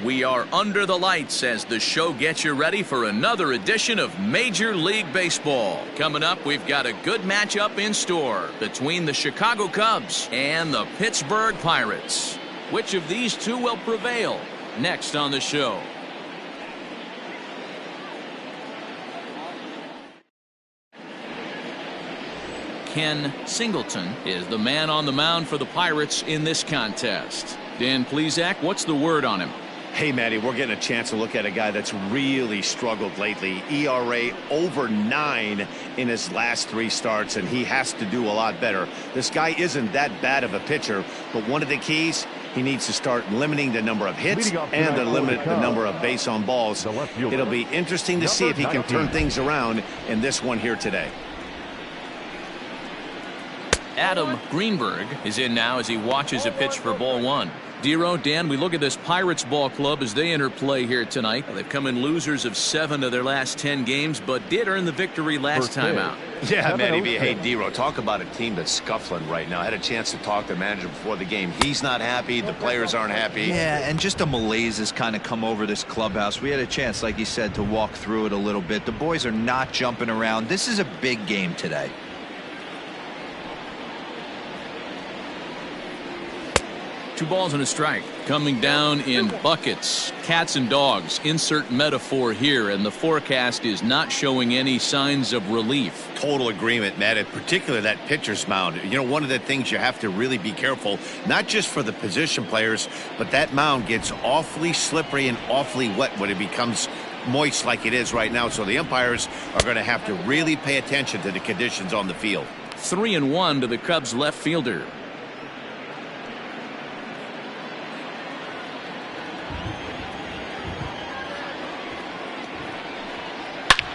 We are under the lights as the show gets you ready for another edition of Major League Baseball. Coming up, we've got a good matchup in store between the Chicago Cubs and the Pittsburgh Pirates. Which of these two will prevail? Next on the show. Ken Singleton is the man on the mound for the Pirates in this contest. Dan Plesac, what's the word on him? Hey, Matty, we're getting a chance to look at a guy that's really struggled lately. ERA over 9 in his last 3 starts, and he has to do a lot better. This guy isn't that bad of a pitcher, but one of the keys, he needs to start limiting the number of hits and to limit the number of base on balls. It'll be interesting to see if he can turn things around in this one here today. Adam Greenberg is in now as he watches a pitch for ball 1. Dero, Dan, we look at this Pirates ball club as they enter play here tonight. They've come in losers of 7 of their last 10 games, but did earn the victory last time out. Yeah, Matty. Hey, Dero, talk about a team that's scuffling right now. I had a chance to talk to the manager before the game. He's not happy. The players aren't happy. Yeah, and just a malaise has kind of come over this clubhouse. We had a chance, like you said, to walk through it a little bit. The boys are not jumping around. This is a big game today. Two balls and a strike. Coming down in buckets. Cats and dogs. Insert metaphor here, and the forecast is not showing any signs of relief. Total agreement, Matt. In particular, that pitcher's mound. You know, one of the things you have to really be careful, not just for the position players, but that mound gets awfully slippery and awfully wet when it becomes moist like it is right now. So the umpires are going to have to really pay attention to the conditions on the field. 3-1 to the Cubs left fielder.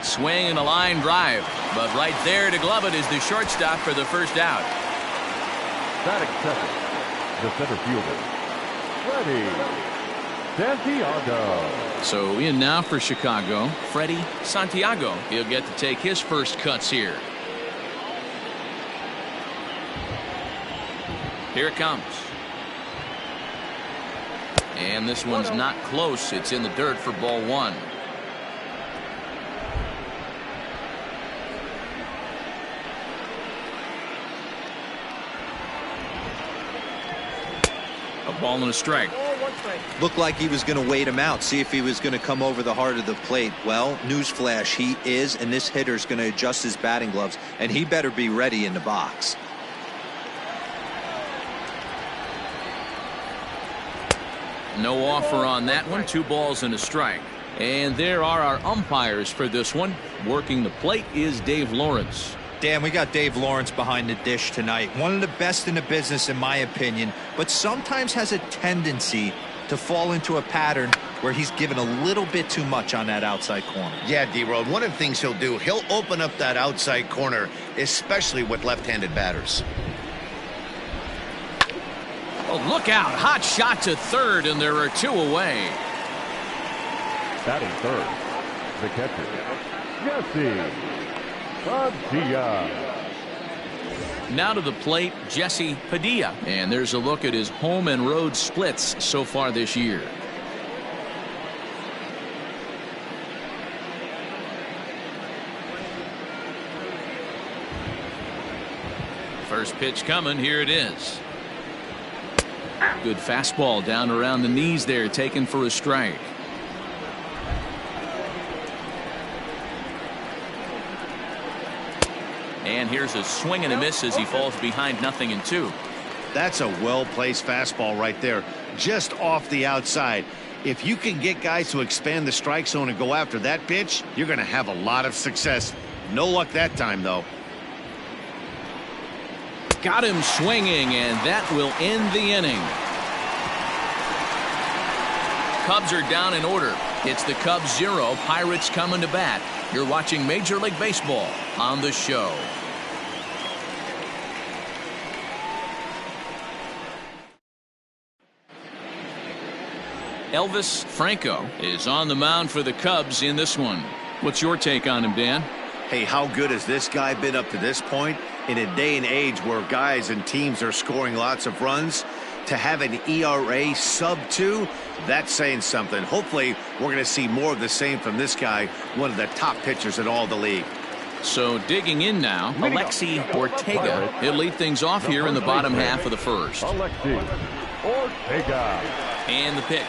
Swing and a line drive, but right there to glove it is the shortstop for the first out. Batting second, the center fielder, Freddie Santiago. So in now for Chicago, Freddie Santiago. He'll get to take his first cuts here. Here it comes. And this one's not close. It's in the dirt for ball 1. Ball and a strike. Looked like he was going to wait him out, see if he was going to come over the heart of the plate. Well, newsflash, he is, and this hitter's going to adjust his batting gloves, and he better be ready in the box. No offer on that one. 2 balls and a strike. And there are our umpires for this one. Working the plate is Dave Lawrence. Dan, we got Dave Lawrence behind the dish tonight. One of the best in the business, in my opinion, but sometimes has a tendency to fall into a pattern where he's given a little bit too much on that outside corner. Yeah, D-Road, one of the things he'll do, he'll open up that outside corner, especially with left-handed batters. Oh, look out. Hot shot to third, and there are 2 away. Batting third, the catcher, Jesse Padilla. Now to the plate, Jesse Padilla. And there's a look at his home and road splits so far this year. First pitch coming. Here it is. Good fastball down around the knees there, taken for a strike. And here's a swing and a miss as he falls behind 0-2. That's a well-placed fastball right there, just off the outside. If you can get guys to expand the strike zone and go after that pitch, you're going to have a lot of success. No luck that time, though. Got him swinging, and that will end the inning. Cubs are down in order. It's the Cubs 0, Pirates coming to bat. You're watching Major League Baseball on the show. Elvis Franco is on the mound for the Cubs in this one. What's your take on him, Dan? Hey, how good has this guy been up to this point? In a day and age where guys and teams are scoring lots of runs, To have an ERA sub-2, that's saying something. Hopefully, we're going to see more of the same from this guy, one of the top pitchers in all the league. So digging in now, Alexi Ortega. He'll lead things off here in the bottom half of the first. Alexi Ortega. And the pitch.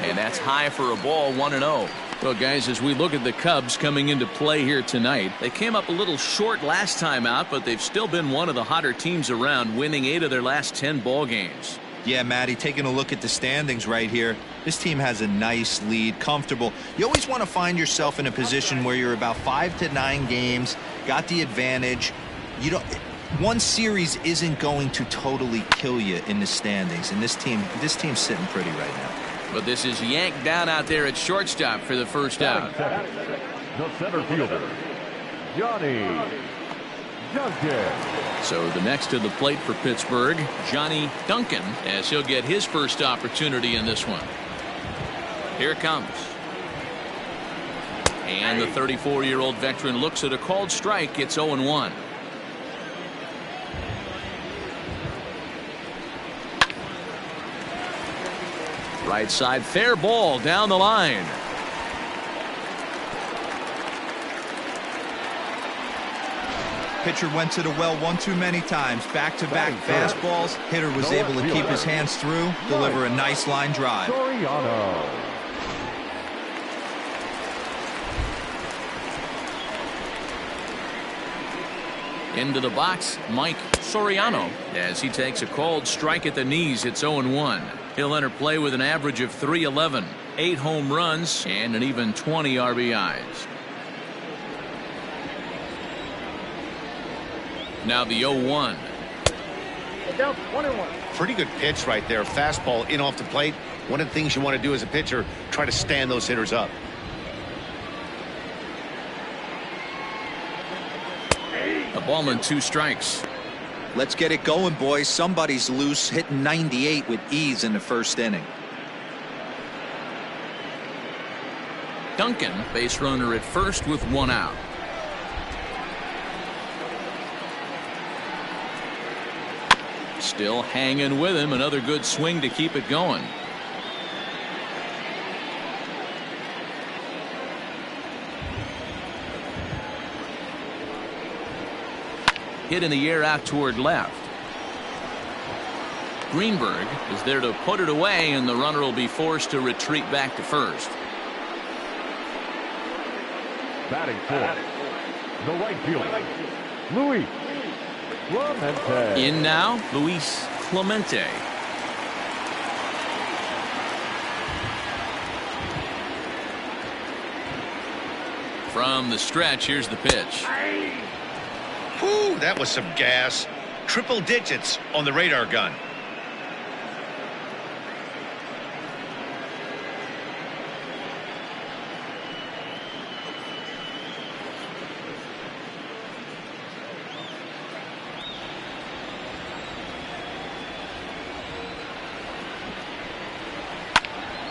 And that's high for a ball, 1-0. Well, guys, as we look at the Cubs coming into play here tonight, they came up a little short last time out, but they've still been one of the hotter teams around, winning 8 of their last 10 ball games. Yeah, Matty, taking a look at the standings right here, this team has a nice lead, comfortable. You always want to find yourself in a position where you're about 5 to 9 games, got the advantage. You don't. One series isn't going to totally kill you in the standings, and this team's sitting pretty right now. But this is yanked down out there at shortstop for the first out. The center fielder, Johnny Duncan. So the next to the plate for Pittsburgh, Johnny Duncan, as he'll get his first opportunity in this one. Here it comes. And the 34-year-old veteran looks at a called strike. It's 0-1. Right side, fair ball down the line. Pitcher went to the well one too many times. Back-to-back fastballs. Hitter was able to keep his hands through, deliver a nice line drive. Soriano. Into the box, Mike Soriano, as he takes a called strike at the knees. It's 0-1. He'll enter play with an average of .311, 8 home runs, and an even 20 RBIs. Now the 0-1. Down 1-1. Pretty good pitch right there. Fastball in off the plate. One of the things you want to do as a pitcher, try to stand those hitters up. A ball and 2 strikes. Let's get it going, boys. Somebody's loose, hitting 98 with ease in the first inning. Duncan, base runner at first with 1 out. Still hanging with him. Another good swing to keep it going. Hit in the air out toward left. Greenberg is there to put it away, and the runner will be forced to retreat back to first. Batting fourth, the right fielder, Luis Clemente. In now, Luis Clemente. From the stretch, here's the pitch. Whew, that was some gas. Triple digits on the radar gun.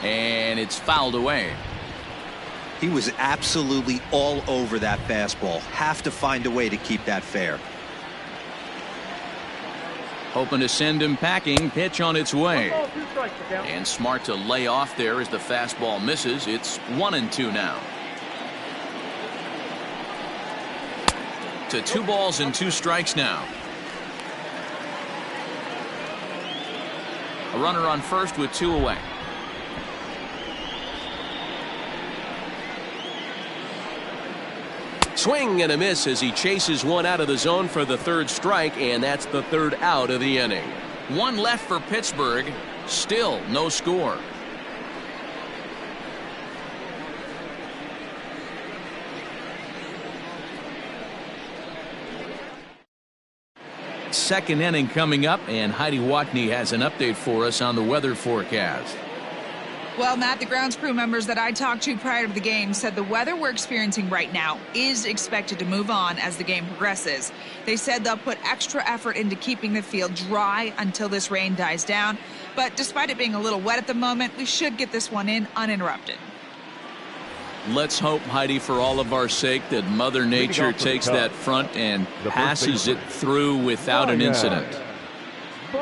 And it's fouled away. He was absolutely all over that fastball. Have to find a way to keep that fair. Hoping to send him packing. Pitch on its way. And smart to lay off there as the fastball misses. It's 1-2 now. To 2 balls and 2 strikes now. A runner on first with 2 away. Swing and a miss as he chases one out of the zone for the 3rd strike, and that's the 3rd out of the inning. 1 left for Pittsburgh. Still no score. Second inning coming up, and Heidi Watney has an update for us on the weather forecast. Well, Matt, the grounds crew members that I talked to prior to the game said the weather we're experiencing right now is expected to move on as the game progresses. They said they'll put extra effort into keeping the field dry until this rain dies down. But despite it being a little wet at the moment, we should get this one in uninterrupted. Let's hope, Heidi, for all of our sake, that Mother Nature takes that front and passes it through without an incident.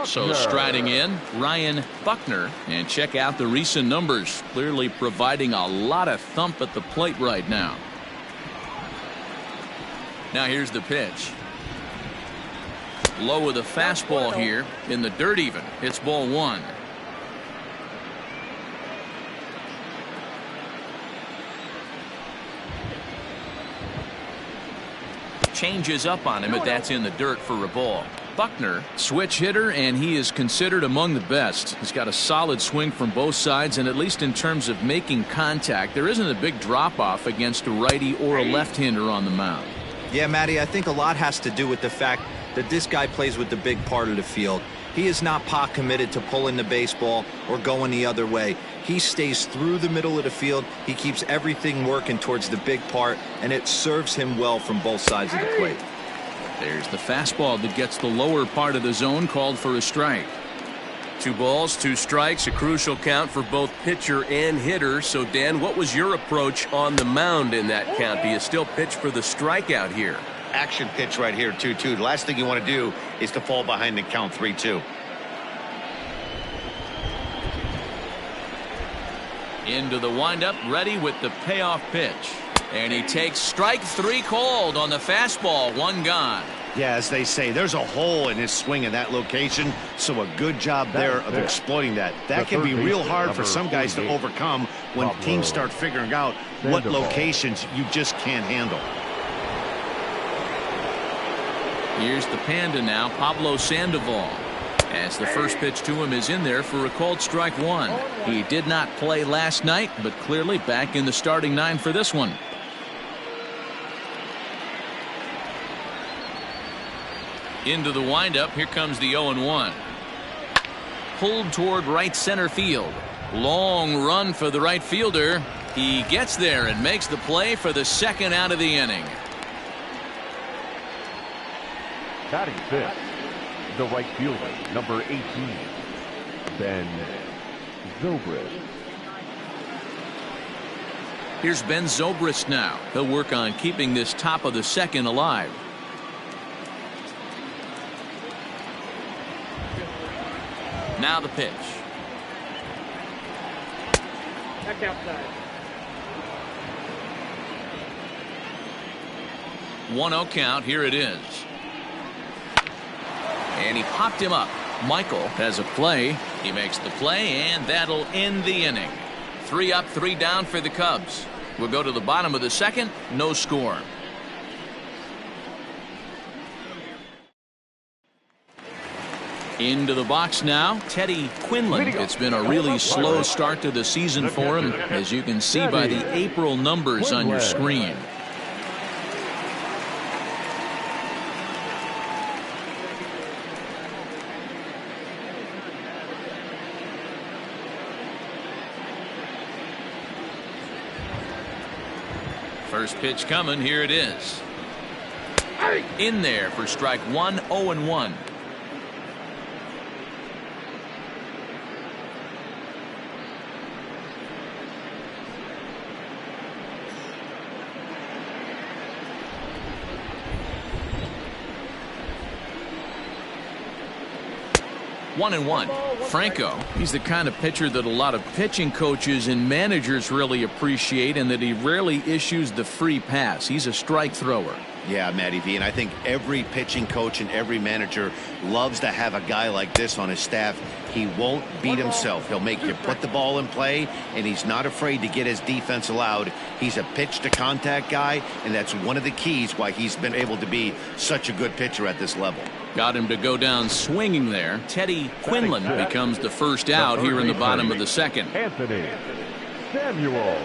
So striding in, Ryan Buckner. And check out the recent numbers. Clearly providing a lot of thump at the plate right now. Now here's the pitch. Low with a fastball here. In the dirt even. It's ball one. Changes up on him, but that's in the dirt for a ball. Buckner, switch hitter, and he is considered among the best. He's got a solid swing from both sides, and at least in terms of making contact, there isn't a big drop-off against a righty or a left-hander on the mound. Yeah, Matty, I think a lot has to do with the fact that this guy plays with the big part of the field. He is not pot committed to pulling the baseball or going the other way. He stays through the middle of the field. He keeps everything working towards the big part, and it serves him well from both sides of the plate. There's the fastball that gets the lower part of the zone, called for a strike. 2 balls, 2 strikes, a crucial count for both pitcher and hitter. So, Dan, what was your approach on the mound in that count? Do you still pitch for the strikeout here? Action pitch right here, 2-2. The last thing you want to do is to fall behind and count 3-2. Into the windup, ready with the payoff pitch. And he takes strike 3 called on the fastball. 1 gone. Yeah, as they say, there's a hole in his swing in that location, so a good job there of exploiting that. That can be real hard for some guys to overcome when teams start figuring out what locations you just can't handle. Here's the Panda now, Pablo Sandoval. As the first pitch to him is in there for a called strike 1. He did not play last night, but clearly back in the starting 9 for this one. Into the windup, here comes the 0-1. Pulled toward right center field. Long run for the right fielder. He gets there and makes the play for the 2nd out of the inning. Batting 5th, the right fielder, number 18, Ben Zobrist. Here's Ben Zobrist now. He'll work on keeping this top of the 2nd alive. Now the pitch. Back outside. 1-0 count. Here it is. And he popped him up. Michael has a play. He makes the play, and that'll end the inning. 3 up, 3 down for the Cubs. We'll go to the bottom of the 2nd. No score. Into the box now, Teddy Quinlan. It's been a really slow start to the season for him, as you can see by the April numbers on your screen. First pitch coming. Here it is. In there for strike 1, 0-1. One and one. Franco, he's the kind of pitcher that a lot of pitching coaches and managers really appreciate, and that he rarely issues the free pass. He's a strike thrower. Yeah, Matty V, and I think every pitching coach and every manager loves to have a guy like this on his staff. He won't beat himself. He'll make you put the ball in play, and he's not afraid to get his defense allowed. He's a pitch-to-contact guy, and that's one of the keys why he's been able to be such a good pitcher at this level. Got him to go down swinging there. Teddy Quinlan becomes the first out here in the bottom of the 2nd. Anthony Samuel.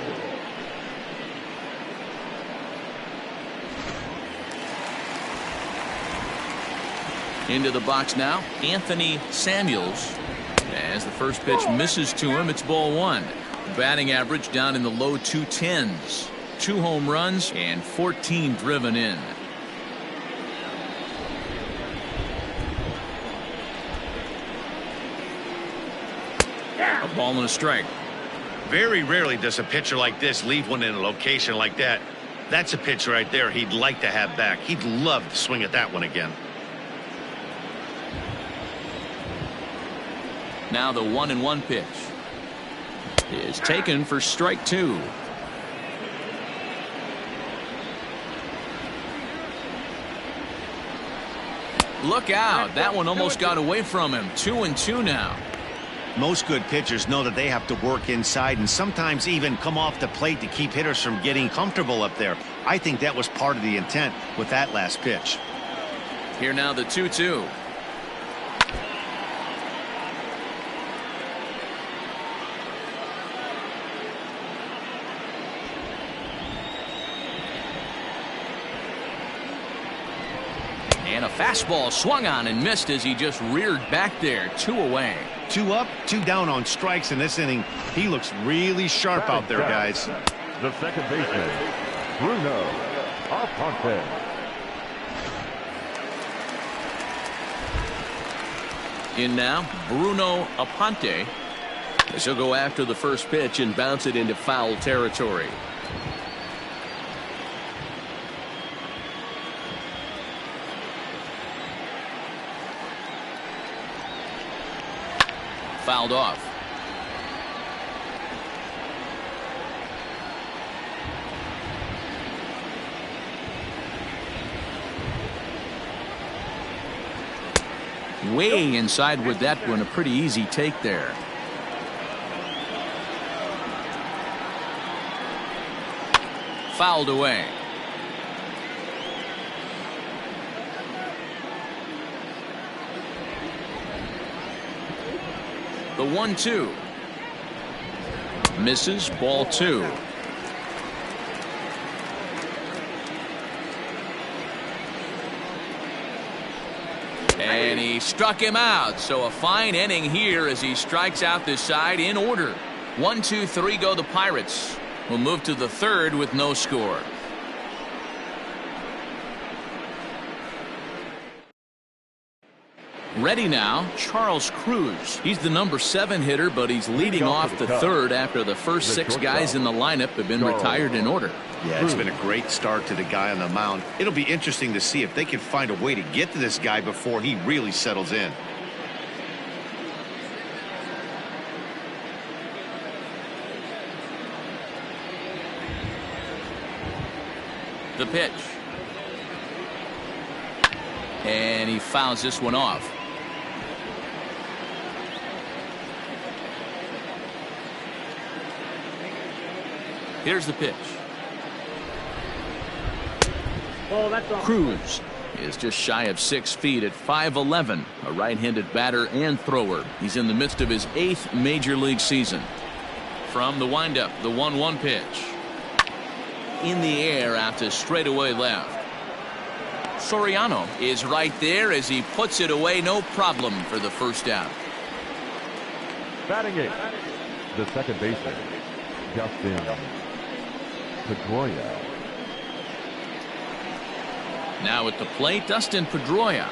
Into the box now, Anthony Samuels. As the first pitch misses to him, it's ball 1. Batting average down in the low 210s. 2 home runs and 14 driven in. A ball and a strike. Very rarely does a pitcher like this leave one in a location like that. That's a pitch right there he'd like to have back. He'd love to swing at that one again. Now the 1-1 pitch is taken for strike 2. Look out. That one almost got away from him. 2-2 now. Most good pitchers know that they have to work inside and sometimes even come off the plate to keep hitters from getting comfortable up there. I think that was part of the intent with that last pitch. Here now the 2-2. And a fastball swung on and missed as he just reared back there. 2 away. 2 up, 2 down on strikes in this inning. He looks really sharp out there, guys. The second baseman, Bruno Alponte. In now, Bruno Alponte. As he'll go after the first pitch and bounce it into foul territory. Fouled off. Way inside with that one. A pretty easy take there. Fouled away. The 1-2 misses. Ball 2. And he struck him out. So a fine inning here as he strikes out this side in order. 1, 2, 3 go the Pirates. We'll move to the third with no score. Ready now, Charles Cruz. He's the number 7 hitter, but he's leading off the third after the first 6 guys in the lineup have been retired in order. Yeah, it's been a great start to the guy on the mound. It'll be interesting to see if they can find a way to get to this guy before he really settles in. The pitch. And he fouls this one off. Here's the pitch. Oh, that's all. Cruz is just shy of 6 feet at 5'11", a right-handed batter and thrower. He's in the midst of his 8th major league season. From the windup, the 1-1 pitch. In the air out to straightaway left. Soriano is right there as he puts it away, no problem for the first out. Batting 8, the second baseman, Justin Pedroia. Now at the plate, Dustin Pedroia.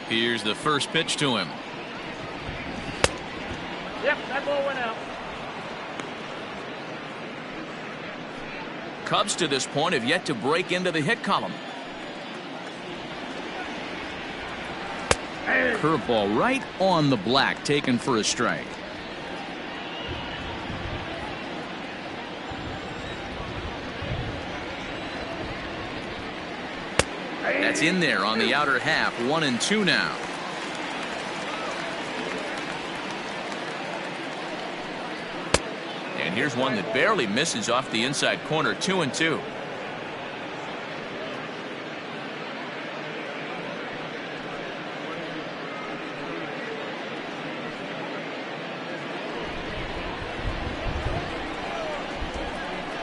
Here's the first pitch to him. Yep, that ball went out. Cubs to this point have yet to break into the hit column. Curveball right on the black, taken for a strike. That's in there on the outer half. 1-2 now. And here's one that barely misses off the inside corner. 2-2.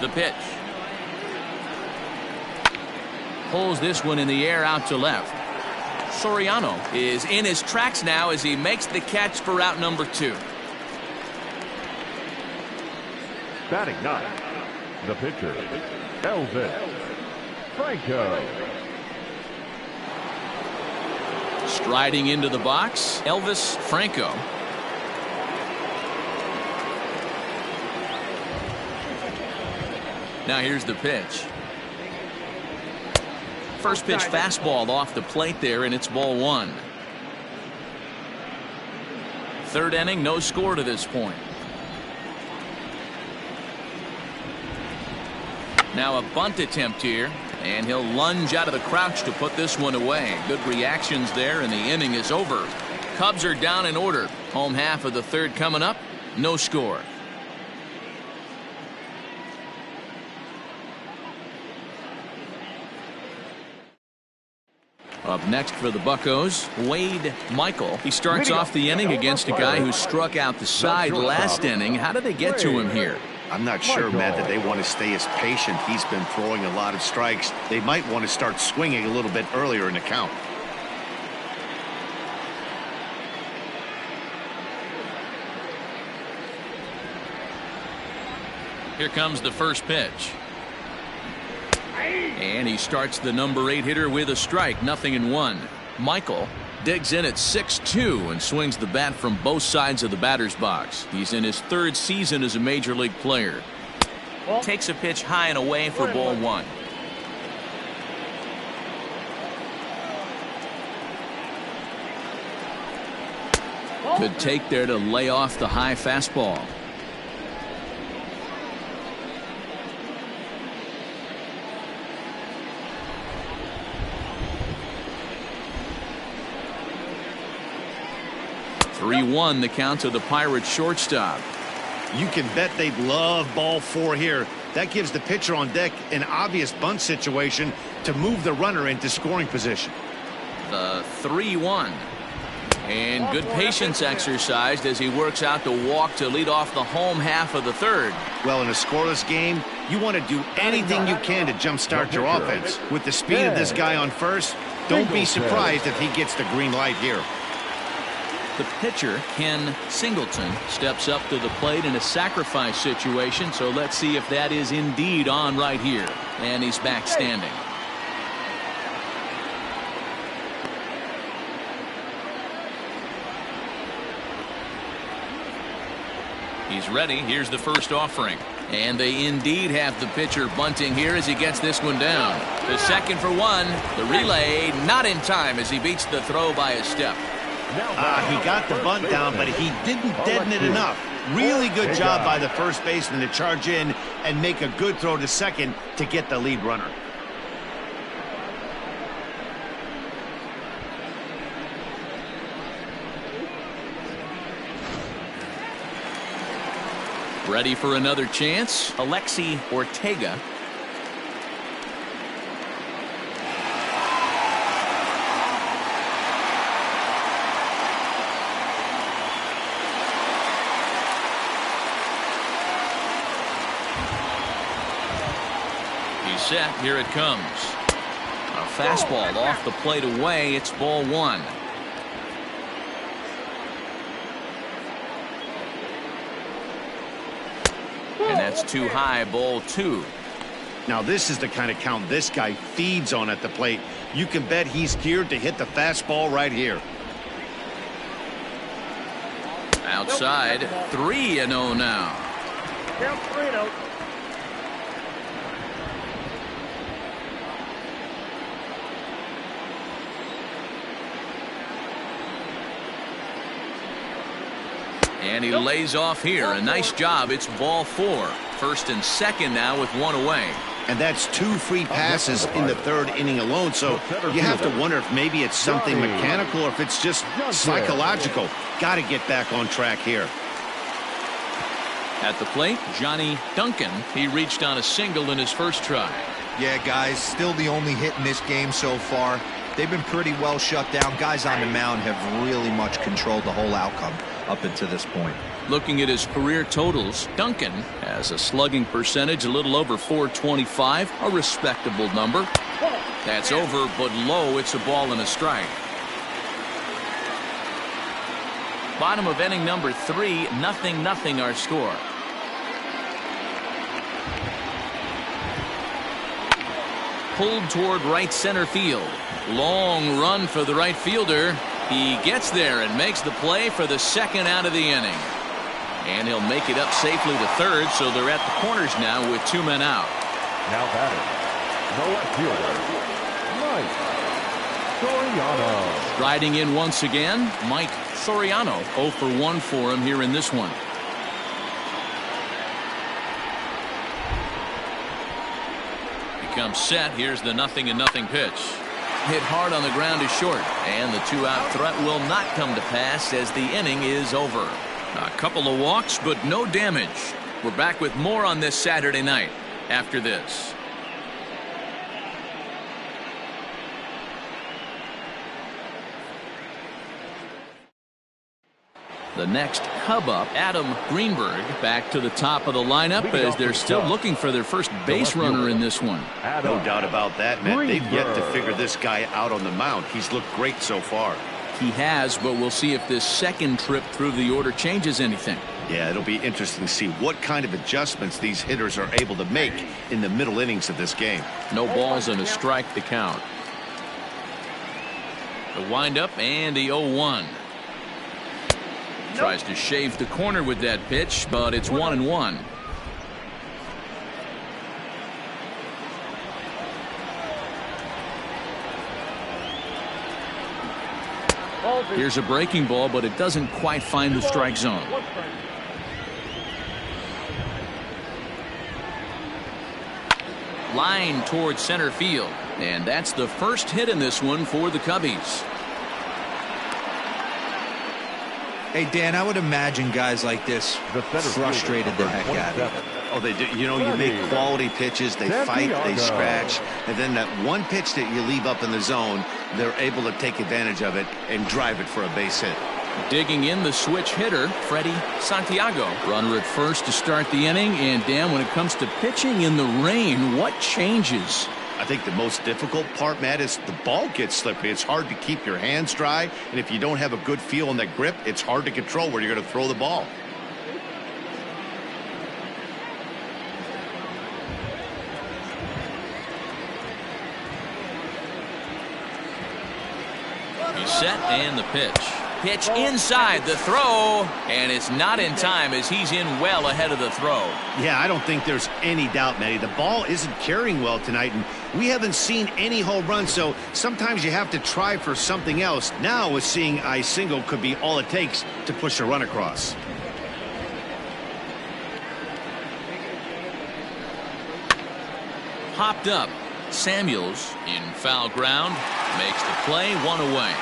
The pitch. Pulls this one in the air out to left. Soriano is in his tracks now as he makes the catch for out number 2. Batting ninth, the pitcher, Elvis Franco. Striding into the box, Elvis Franco. Now here's the pitch. First pitch fastball off the plate there, and it's ball one. Third inning, no score to this point. Now a bunt attempt here, and he'll lunge out of the crouch to put this one away. Good reactions there, and the inning is over. Cubs are down in order. Home half of the third coming up, no score. Up next for the Buccos, Wade Michael. He starts off the inning against a guy who struck out the side last inning. How did they get to him here? I'm not sure, Matt, that they want to stay as patient. He's been throwing a lot of strikes. They might want to start swinging a little bit earlier in the count. Here comes the first pitch. And he starts the number 8 hitter with a strike, 0-1. Michael digs in at 6-2 and swings the bat from both sides of the batter's box. He's in his third season as a major league player. Takes a pitch high and away for ball one. Good take there to lay off the high fastball. (3-1) the count to the Pirates shortstop. You can bet they'd love ball 4 here. That gives the pitcher on deck an obvious bunt situation to move the runner into scoring position. The 3-1. And good patience exercised as he works out the walk to lead off the home half of the third. Well, in a scoreless game, you want to do anything you can to jumpstart your offense. With the speed of this guy on first, don't be surprised if he gets the green light here. The pitcher, Ken Singleton, steps up to the plate in a sacrifice situation, so let's see if that is indeed on right here. And he's back standing. He's ready. Here's the first offering. And they indeed have the pitcher bunting here as he gets this one down. The second for one. The relay not in time as he beats the throw by a step. He got the bunt down, but he didn't deaden it enough. Really good job by the first baseman to charge in and make a good throw to second to get the lead runner. Ready for another chance, Alexi Ortega. He's set. Here it comes. A fastball off the plate away. It's ball one. And that's too high, ball two. Now this is the kind of count this guy feeds on at the plate. You can bet he's geared to hit the fastball right here. Outside, 3-0 now. Count 3-0. And he lays off here. A nice job. It's ball four. First and second now with one away. And that's 2 free passes in the third inning alone. So you have to wonder if maybe it's something mechanical or if it's just psychological. Got to get back on track here. At the plate, Johnny Duncan. He reached on a single in his first try. Yeah, guys, still the only hit in this game so far. They've been pretty well shut down. Guys on the mound have really much controlled the whole outcome up until this point. Looking at his career totals, Duncan has a slugging percentage a little over .425, a respectable number. That's over, but low. It's a ball and a strike. Bottom of inning number 3, 0-0 our score. pulled toward right center field. Long run for the right fielder. He gets there and makes the play for the second out of the inning. And he'll make it up safely to third, so they're at the corners now with 2 men out. Now batting, the left fielder, Mike Soriano. Riding in once again, Mike Soriano. 0 for 1 for him here in this one. Becomes set. Here's the 0-0 pitch. Hit hard on the ground is short, and the 2-out threat will not come to pass as the inning is over. A couple of walks, but no damage. We're back with more on this Saturday night after this. The next Cub up, Adam Greenberg, back to the top of the lineup as they're still looking for their first base runner in this one. No doubt about that, Matt. They've yet to figure this guy out on the mound. He's looked great so far. He has, but we'll see if this second trip through the order changes anything. Yeah, it'll be interesting to see what kind of adjustments these hitters are able to make in the middle innings of this game. No balls and a strike to count. The windup and the 0-1. Tries to shave the corner with that pitch, but it's 1-1. Here's a breaking ball, but it doesn't quite find the strike zone. Line towards center field, and that's the first hit in this one for the Cubbies. Hey, Dan, I would imagine guys like this frustrated the heck out of it. Oh, they do. You know, you make quality pitches. They fight, they scratch. And then that one pitch that you leave up in the zone, they're able to take advantage of it and drive it for a base hit. Digging in the switch hitter, Freddie Santiago. Runner at first to start the inning. And, Dan, when it comes to pitching in the rain, what changes? I think the most difficult part, Matt, is the ball gets slippery. It's hard to keep your hands dry, and if you don't have a good feel on that grip, it's hard to control where you're going to throw the ball. He's set, and the pitch. Pitch inside the throw, and it's not in time as he's in well ahead of the throw. Yeah, I don't think there's any doubt, Matty. The ball isn't carrying well tonight, and we haven't seen any home runs, so sometimes you have to try for something else. Now, with seeing a single could be all it takes to push a run across. Hopped up. Samuels in foul ground makes the play, 1 away.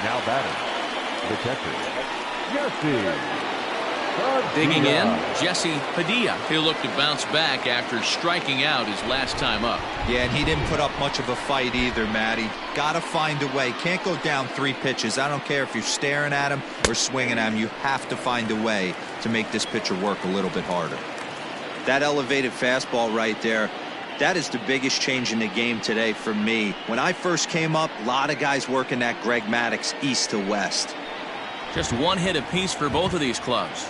Now batting, the catcher, Jesse. Digging in, Jesse Padilla. He'll look to bounce back after striking out his last time up. Yeah, and he didn't put up much of a fight either, Matty. Got to find a way. Can't go down 3 pitches. I don't care if you're staring at him or swinging at him. You have to find a way to make this pitcher work a little bit harder. That elevated fastball right there, that is the biggest change in the game today for me. When I first came up, a lot of guys working that Greg Maddux east to west. Just 1 hit apiece for both of these clubs.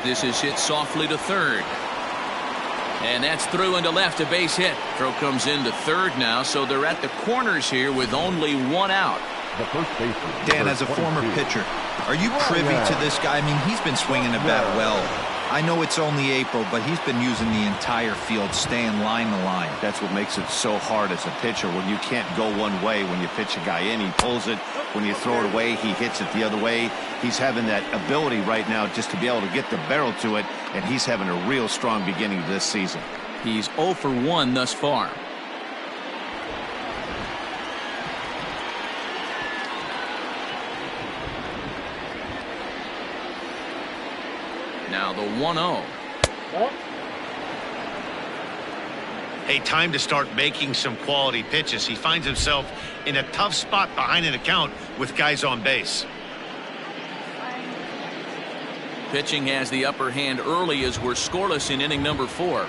This is hit softly to third. And that's through into left, a base hit. Throw comes into third now, so they're at the corners here with only 1 out. The first baseman. Dan, as a former pitcher, are you privy to this guy? I mean, he's been swinging the bat well. I know it's only April, but he's been using the entire field, staying line to line. That's what makes it so hard as a pitcher when you can't go one way. When you pitch a guy in, he pulls it. When you throw it away, he hits it the other way. He's having that ability right now just to be able to get the barrel to it, and he's having a real strong beginning this season. He's 0 for 1 thus far. Now the 1-0. Hey, time to start making some quality pitches. He finds himself in a tough spot behind an account with guys on base. Pitching has the upper hand early as we're scoreless in inning number 4.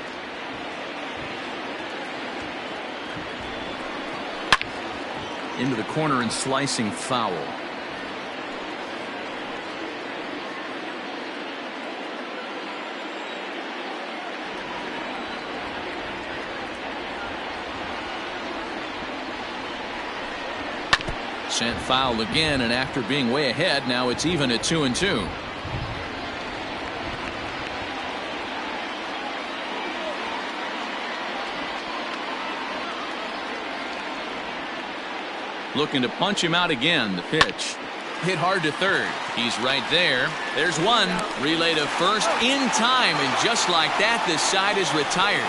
Into the corner and slicing foul. Sent foul again, and after being way ahead, now it's even at 2-2. Looking to punch him out again. The pitch hit hard to third. He's right there. There's one. Relay to first in time, and just like that, this side is retired.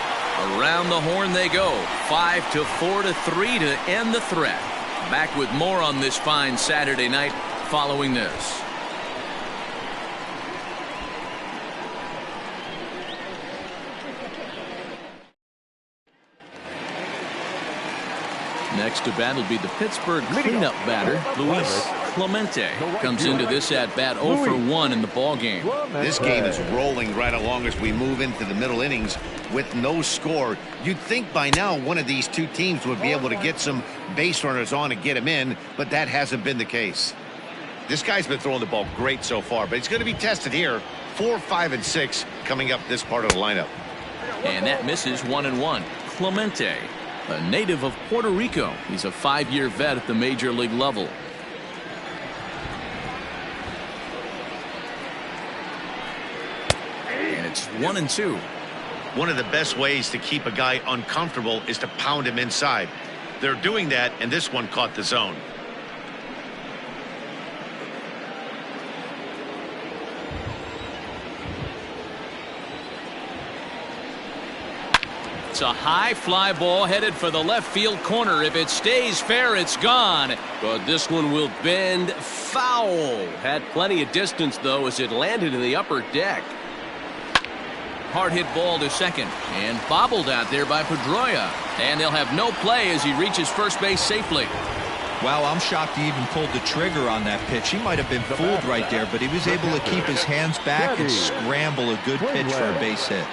Around the horn they go. 5-4-3 to end the threat. Back with more on this fine Saturday night following this. Next to bat will be the Pittsburgh cleanup batter, Luis Clemente. Comes into this at bat 0 for 1 in the ball game. This game is rolling right along as we move into the middle innings with no score. You'd think by now one of these two teams would be able to get some base runners on and get them in, but that hasn't been the case. This guy's been throwing the ball great so far, but it's going to be tested here. 4, 5, and 6 coming up this part of the lineup. And that misses 1-1. Clemente, a native of Puerto Rico. He's a 5-year vet at the major league level. And it's 1-2. One of the best ways to keep a guy uncomfortable is to pound him inside. They're doing that, and this one caught the zone. It's a high fly ball headed for the left field corner. If it stays fair, it's gone. But this one will bend foul. Had plenty of distance, though, as it landed in the upper deck. Hard hit ball to second, and bobbled out there by Pedroia. And they'll have no play as he reaches first base safely. Wow, I'm shocked he even pulled the trigger on that pitch. He might have been fooled right there, but he was able to keep his hands back and scramble a good pitch for a base hit.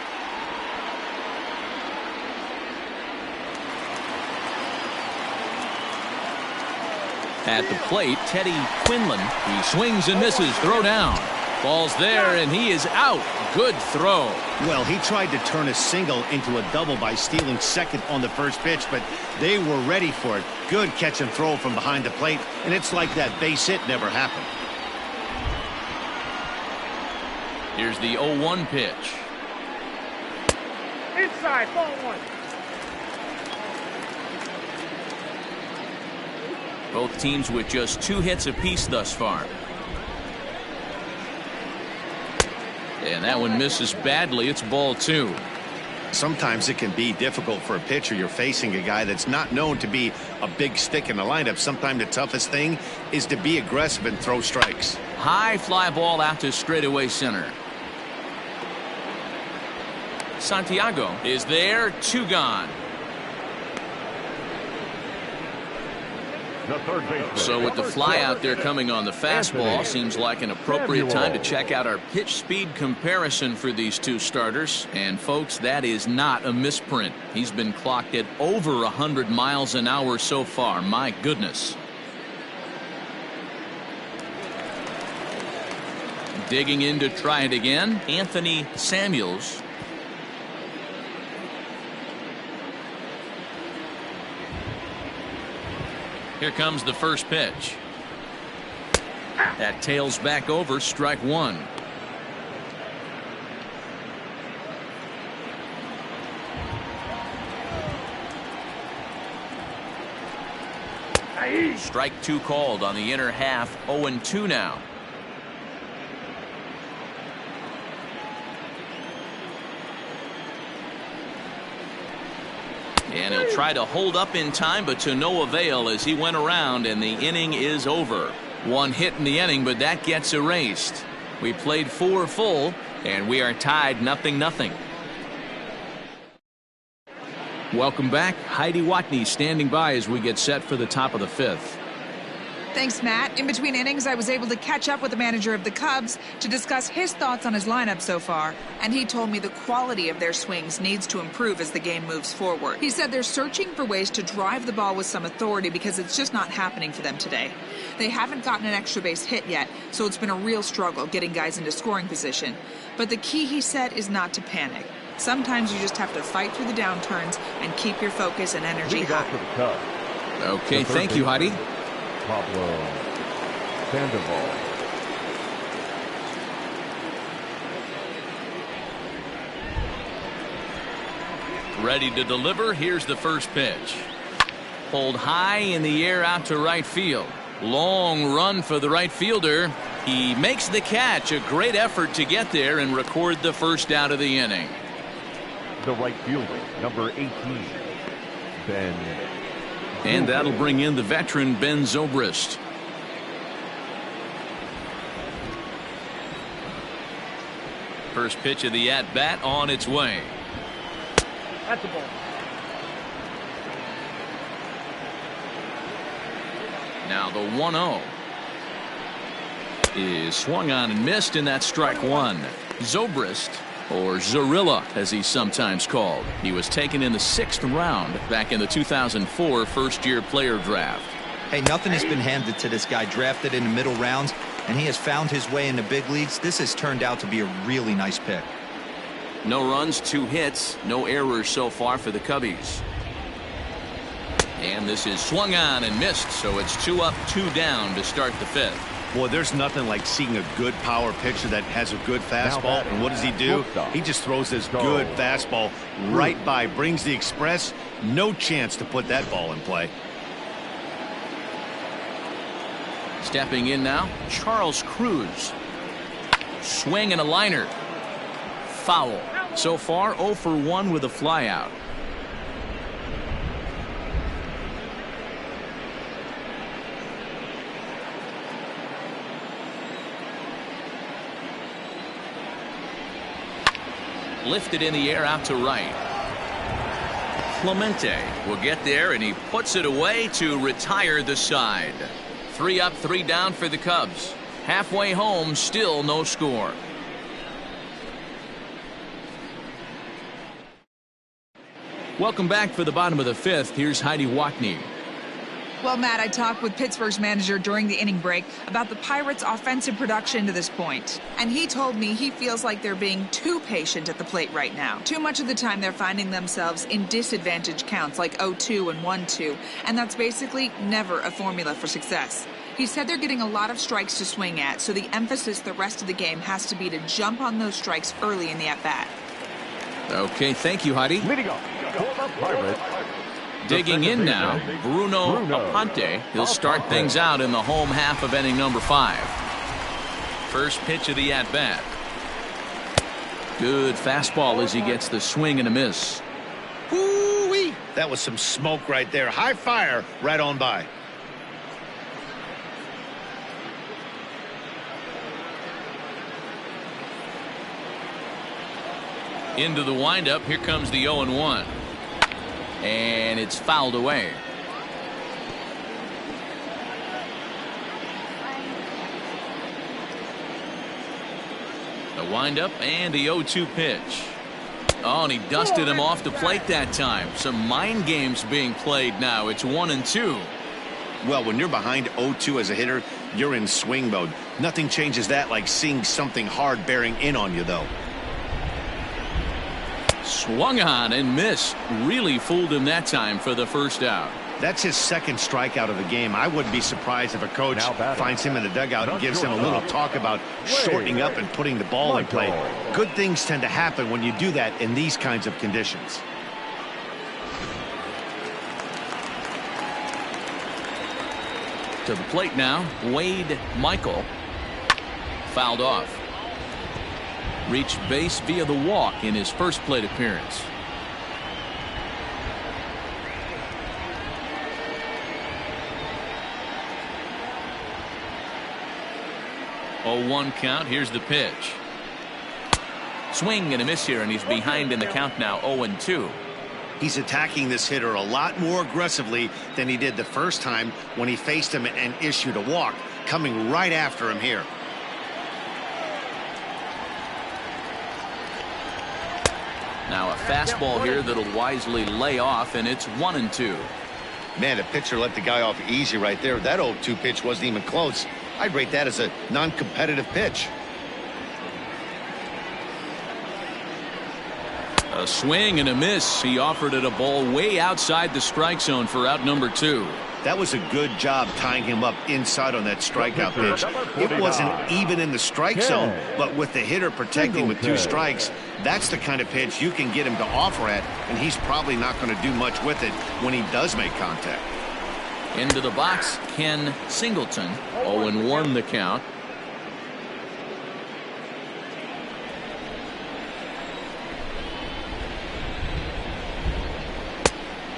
At the plate, Teddy Quinlan. He swings and misses. Throw down. Ball's there, and he is out. Good throw. Well, he tried to turn a single into a double by stealing second on the first pitch, but they were ready for it. Good catch and throw from behind the plate, and it's like that base hit never happened. Here's the 0-1 pitch. Inside, ball 1. Both teams with just 2 hits apiece thus far. And that one misses badly. It's ball 2. Sometimes it can be difficult for a pitcher. You're facing a guy that's not known to be a big stick in the lineup. Sometimes the toughest thing is to be aggressive and throw strikes. High fly ball out to straightaway center. Santiago is there. 2 gone. So with the fly out there coming on the fastball, seems like an appropriate time to check out our pitch speed comparison for these two starters. And folks, that is not a misprint. He's been clocked at over 100 miles an hour so far. My goodness. Digging in to try it again, Anthony Samuels. Here comes the first pitch. That tails back over, strike 1. Strike 2 called on the inner half. 0-2 now. And he'll try to hold up in time, but to no avail as he went around, and the inning is over. 1 hit in the inning, but that gets erased. We played 4 full, and we are tied 0-0. Welcome back. Heidi Watney standing by as we get set for the top of the 5th. Thanks, Matt. In between innings, I was able to catch up with the manager of the Cubs to discuss his thoughts on his lineup so far. And he told me the quality of their swings needs to improve as the game moves forward. He said they're searching for ways to drive the ball with some authority because it's just not happening for them today. They haven't gotten an extra base hit yet, so it's been a real struggle getting guys into scoring position. But the key, he said, is not to panic. Sometimes you just have to fight through the downturns and keep your focus and energy high. Okay, thank you, Heidi. Pablo Sandoval. Ready to deliver. Here's the first pitch. Pulled high in the air out to right field. Long run for the right fielder. He makes the catch. A great effort to get there and record the first out of the inning. The right fielder, number 18, Ben. And that'll bring in the veteran Ben Zobrist. First pitch of the at-bat on its way. That's a ball. Now the 1-0 is swung on and missed, and that's strike one. Zobrist, or Zorilla as he's sometimes called. He was taken in the 6th round back in the 2004 first-year player draft. Hey, nothing has been handed to this guy. Drafted in the middle rounds, and he has found his way in the big leagues. This has turned out to be a really nice pick. No runs, 2 hits, no errors so far for the Cubbies. And this is swung on and missed, so it's 2 up, 2 down to start the 5th. Boy, there's nothing like seeing a good power pitcher that has a good fastball. And what does he do? He just throws this good fastball right by, brings the express. No chance to put that ball in play. Stepping in now, Charles Cruz. Swing and a liner. Foul. So far 0 for 1 with a flyout. Lifted in the air out to right. Clemente will get there, and he puts it away to retire the side. 3 up, 3 down for the Cubs. Halfway home, still no score. Welcome back for the bottom of the 5th. Here's Heidi Watney. Well, Matt, I talked with Pittsburgh's manager during the inning break about the Pirates' offensive production to this point. And he told me he feels like they're being too patient at the plate right now. Too much of the time they're finding themselves in disadvantage counts like 0-2 and 1-2. And that's basically never a formula for success. He said they're getting a lot of strikes to swing at, so the emphasis the rest of the game has to be to jump on those strikes early in the at-bat. Okay, thank you, Heidi. Leading off for the Pirates. Digging in now, Bruno Aponte. He'll start things out in the home half of inning number 5. First pitch of the at-bat. Good fastball as he gets the swing and a miss. Woo-wee! That was some smoke right there. High fire right on by. Into the windup. Here comes the 0-1. And it's fouled away. The windup and the 0-2 pitch. Oh, and he dusted him off the plate that time. Some mind games being played now. It's 1-2. Well, when you're behind 0-2 as a hitter, you're in swing mode. Nothing changes that like seeing something hard bearing in on you, though. Swung on and missed. Really fooled him that time for the first out. That's his 2nd strikeout of the game. I wouldn't be surprised if a coach finds him in the dugout and gives him a little talk about shortening up and putting the ball in play. Good things tend to happen when you do that in these kinds of conditions. To the plate now, Wade Michael. Fouled off. Reached base via the walk in his first plate appearance. Oh, 1 count. Here's the pitch. Swing and a miss here, and he's behind in the count now, 0-2. He's attacking this hitter a lot more aggressively than he did the first time when he faced him and issued a walk, coming right after him here. Now a fastball here that'll wisely lay off, and it's 1-2. Man, the pitcher let the guy off easy right there. That 0-2 pitch wasn't even close. I'd rate that as a non-competitive pitch. A swing and a miss. He offered it a ball way outside the strike zone for out number 2. That was a good job tying him up inside on that strikeout pitch. It wasn't even in the strike zone, but with the hitter protecting with 2 strikes, that's the kind of pitch you can get him to offer at, and he's probably not going to do much with it when he does make contact. Into the box, Ken Singleton. 0-1 the count.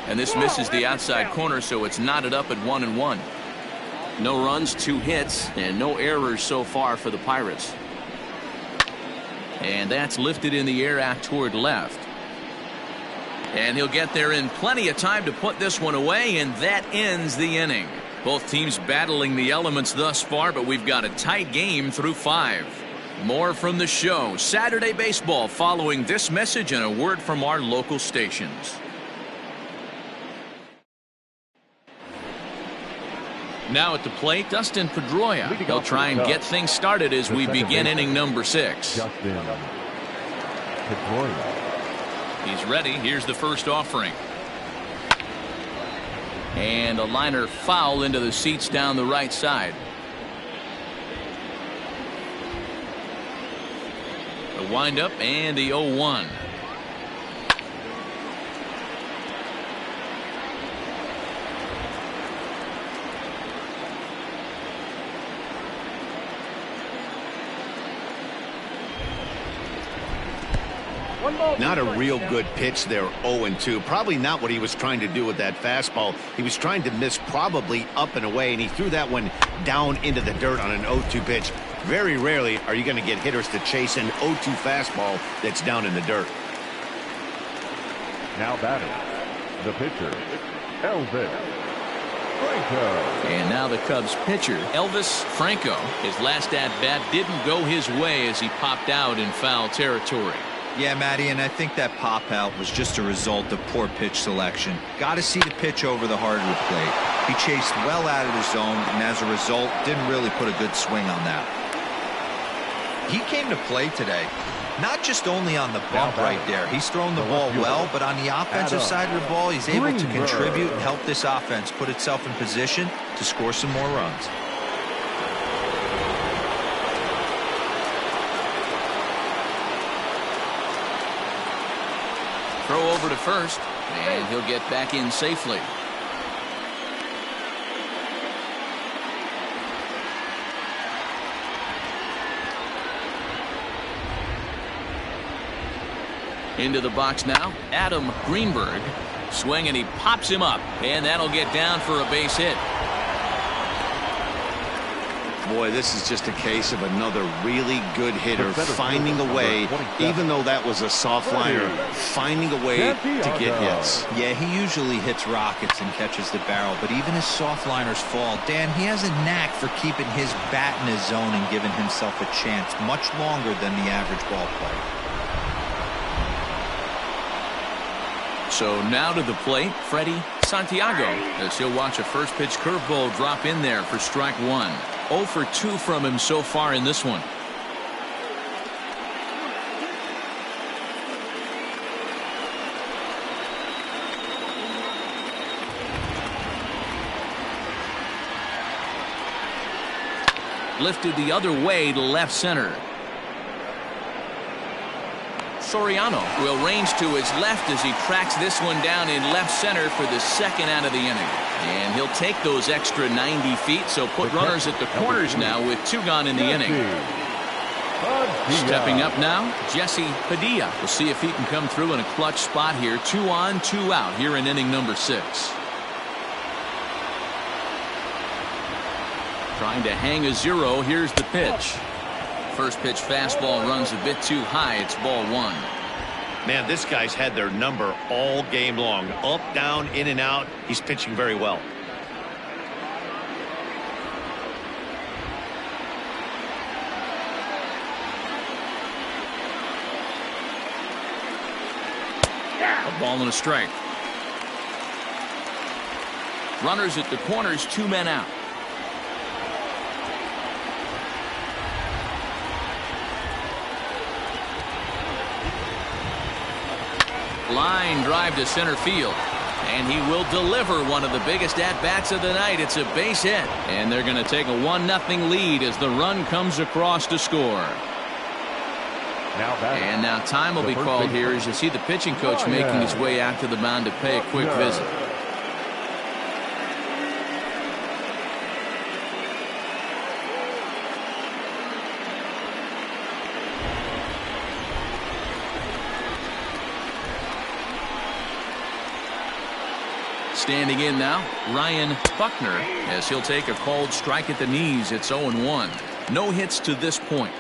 And this misses the outside corner, so it's knotted up at 1-1. No runs, 2 hits, and no errors so far for the Pirates. And that's lifted in the air out toward left. And he'll get there in plenty of time to put this one away, and that ends the inning. Both teams battling the elements thus far, but we've got a tight game through 5. More from the show, Saturday Baseball, following this message and a word from our local stations. Now at the plate, Dustin Pedroia. He'll try and get things started as we begin inning number 6. Dustin Pedroia. He's ready. Here's the first offering. And a liner foul into the seats down the right side. A windup and the 0-1. Not a real good pitch there, 0-2. Probably not what he was trying to do with that fastball. He was trying to miss probably up and away, and he threw that one down into the dirt on an 0-2 pitch. Very rarely are you going to get hitters to chase an 0-2 fastball that's down in the dirt. Now batting, the pitcher, Elvis Franco. And now the Cubs pitcher, Elvis Franco. His last at-bat didn't go his way as he popped out in foul territory. Yeah, Matty, and I think that pop out was just a result of poor pitch selection. Got to see the pitch over the hardwood plate. He chased well out of the zone, and as a result, didn't really put a good swing on that. He came to play today, not just only on the bump right there. He's thrown the ball well, but on the offensive side of the ball, he's able to contribute and help this offense put itself in position to score some more runs. Throw over to first, and he'll get back in safely. Into the box now, Adam Greenberg. Swing, and he pops him up, and that'll get down for a base hit. Boy, this is just a case of another really good hitter finding a way, even though that was a soft liner, finding a way to get hits. Yeah, he usually hits rockets and catches the barrel, but even his soft liners fall. Dan, he has a knack for keeping his bat in his zone and giving himself a chance much longer than the average ball player. So now to the plate, Freddie Santiago, as he'll watch a first pitch curveball drop in there for strike 1. 0 for 2 from him so far in this one. Lifted the other way to left center. Soriano will range to his left as he tracks this one down in left center for the second out of the inning. And he'll take those extra 90 feet, so put runners at the corners now with 2 gone in the inning. Stepping up now, Jesse Padilla. We'll see if he can come through in a clutch spot here. 2 on, 2 out here in inning number 6. Trying to hang a 0. Here's the pitch. First pitch fastball runs a bit too high. It's ball 1. Man, this guy's had their number all game long. Up, down, in and out. He's pitching very well. A ball and a strike. Runners at the corners, 2 men out. Line drive to center field. And he will deliver one of the biggest at-bats of the night. It's a base hit. And they're going to take a 1-0 lead as the run comes across to score. And now time will be called here as you see the pitching coach making his way out to the mound to pay a quick visit. Standing in now, Ryan Buckner, as he'll take a called strike at the knees. It's 0-1. No hits to this point.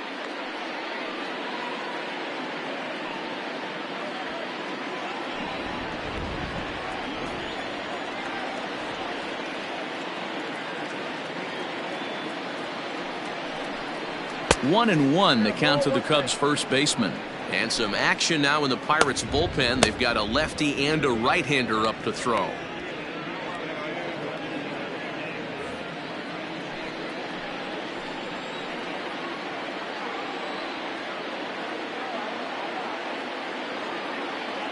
One and one, the count to the Cubs' first baseman. And some action now in the Pirates' bullpen. They've got a lefty and a right-hander up to throw.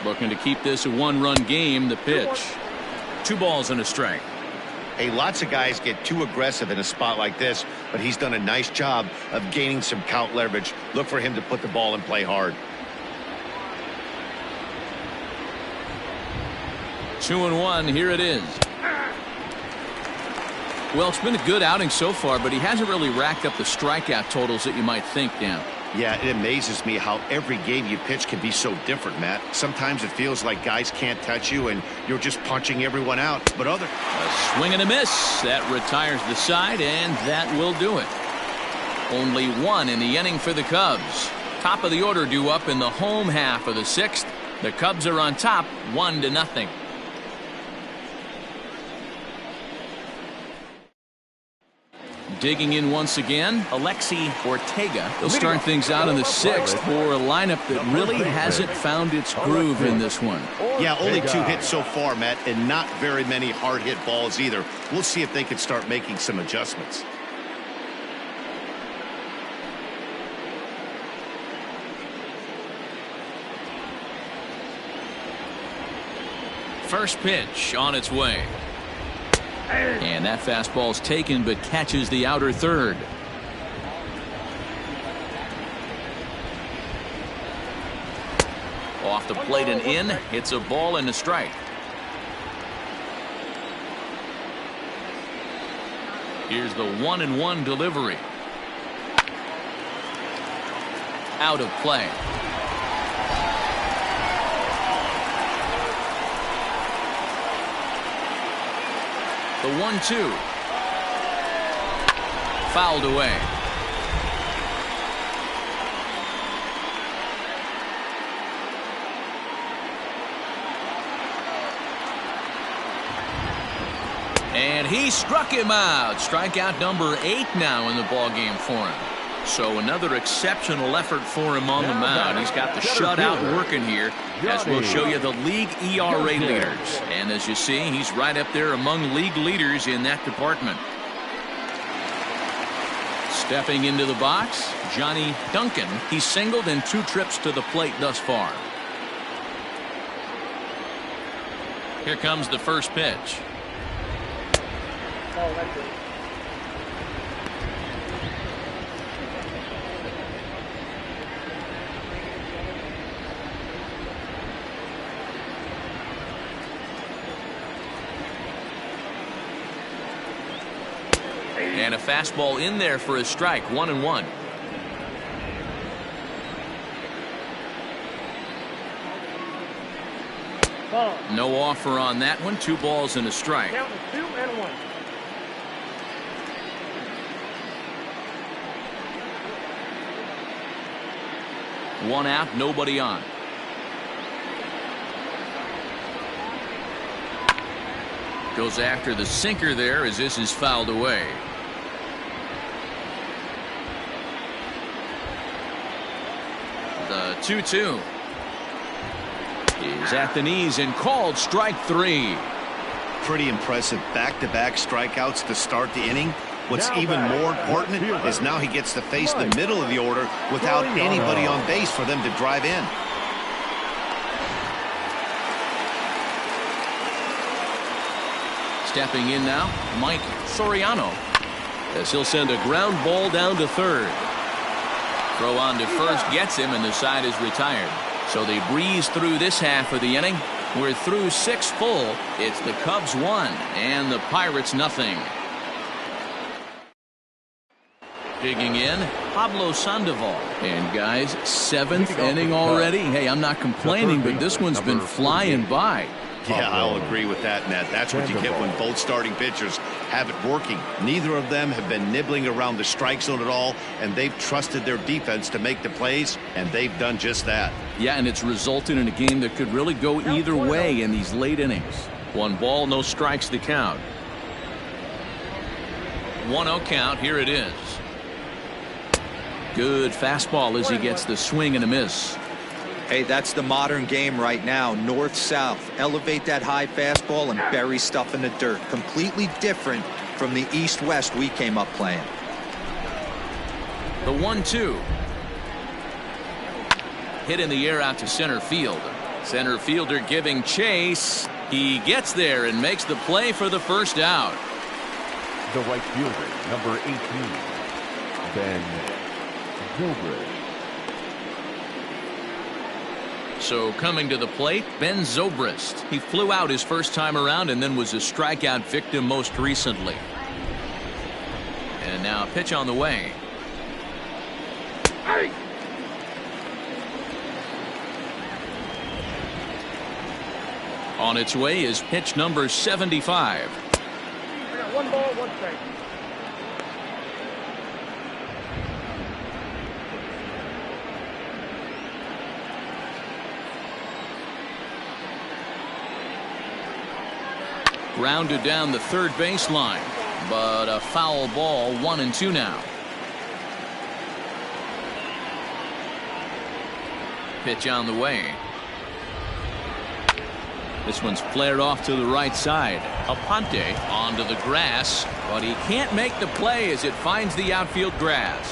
Looking to keep this a one-run game. The pitch. 2 balls and a strike. Hey, lots of guys get too aggressive in a spot like this, but he's done a nice job of gaining some count leverage. Look for him to put the ball in play hard. 2-1. Here it is. Well, it's been a good outing so far, but he hasn't really racked up the strikeout totals that you might think, Dan. Yeah, it amazes me how every game you pitch can be so different, Matt. Sometimes it feels like guys can't touch you and you're just punching everyone out. But a swing and a miss. That retires the side, and that will do it. Only 1 in the inning for the Cubs. Top of the order due up in the home half of the 6th. The Cubs are on top 1-0. Digging in once again, Alexi Ortega. They'll start things out in the 6th for a lineup that really hasn't found its groove in this one. Yeah, only 2 hits so far, Matt, and not very many hard hit balls either. We'll see if they can start making some adjustments. First pitch on its way. And that fastball's taken but catches the outer third. Off the plate and in. It's a ball and a strike. Here's the 1-1 delivery. Out of play. The 1-2. Fouled away. And he struck him out. Strikeout number 8 now in the ballgame for him. So another exceptional effort for him on the mound. He's got the shutout working here, as we'll show you the league ERA leaders. And as you see, he's right up there among league leaders in that department. Stepping into the box, Johnny Duncan. He's singled in 2 trips to the plate thus far. Here comes the first pitch. Oh, that's it. And a fastball in there for a strike. 1-1. Ball. No offer on that one. 2 balls and a strike. Count is 2-1. One out, nobody on. Goes after the sinker there as this is fouled away. The 2-2 is at the knees and called strike 3. Pretty impressive back-to-back strikeouts to start the inning. What's even more important is now he gets to face the middle of the order without anybody on base for them to drive in. Stepping in now, Mike Soriano. As he'll send a ground ball down to third. Throw on to first gets him, and the side is retired. So they breeze through this half of the inning. We're through 6 full. It's the Cubs 1 and the Pirates nothing. Digging in, Pablo Sandoval. And guys, 7th inning already. Hey, I'm not complaining, but this one's been flying by. Yeah, I'll agree with that, Ned. That's what you get when both starting pitchers have it working. Neither of them have been nibbling around the strike zone at all, and they've trusted their defense to make the plays, and they've done just that. Yeah, and it's resulted in a game that could really go either way in these late innings. 1 ball, no strikes to count. 1-0 count. Here it is. Good fastball as he gets the swing and a miss. Hey, that's the modern game right now. North-south. Elevate that high fastball and bury stuff in the dirt. Completely different from the east-west we came up playing. The 1-2. Hit in the air out to center field. Center fielder giving chase. He gets there and makes the play for the first out. The right fielder, number 18, Ben Zobrist. So coming to the plate, Ben Zobrist. He flew out his first time around and then was a strikeout victim most recently. And now a pitch on the way. Hey! On its way is pitch number 75. I got 1 ball, 1 strike. Grounded down the third baseline, but a foul ball. 1-2 now. Pitch on the way. This one's flared off to the right side. Aponte onto the grass, but he can't make the play as it finds the outfield grass.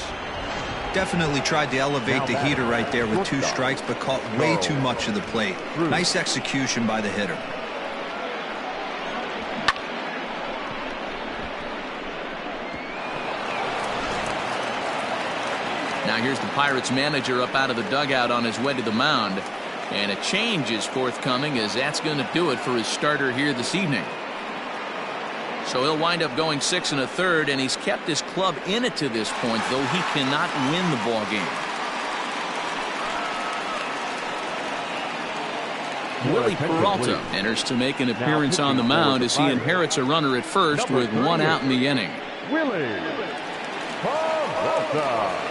Definitely tried to elevate the heater right there with 2 strikes, but caught way too much of the plate. Nice execution by the hitter. Now here's the Pirates manager up out of the dugout on his way to the mound. And a change is forthcoming, as that's going to do it for his starter here this evening. So he'll wind up going 6 1/3, and he's kept his club in it to this point, though he cannot win the ball game. Willie Peralta enters to make an appearance on the mound as he inherits a runner at first with 1 out in the inning. Willie Peralta.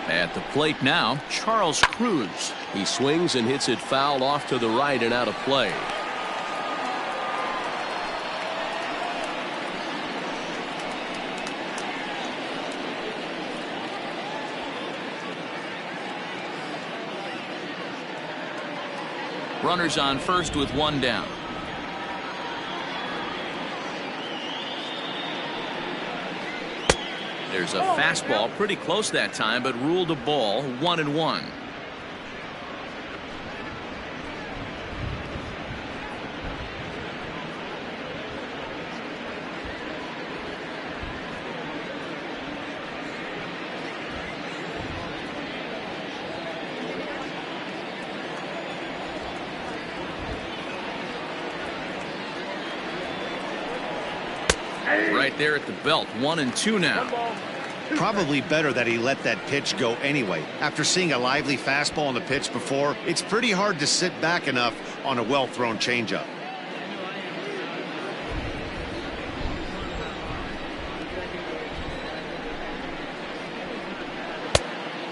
At the plate now, Charles Cruz. He swings and hits it foul off to the right and out of play. Runners on first with 1 down. There's a fastball pretty close that time, but ruled a ball. 1-1. Right there at the belt. 1-2 now. Probably better that he let that pitch go anyway. After seeing a lively fastball on the pitch before, it's pretty hard to sit back enough on a well-thrown changeup.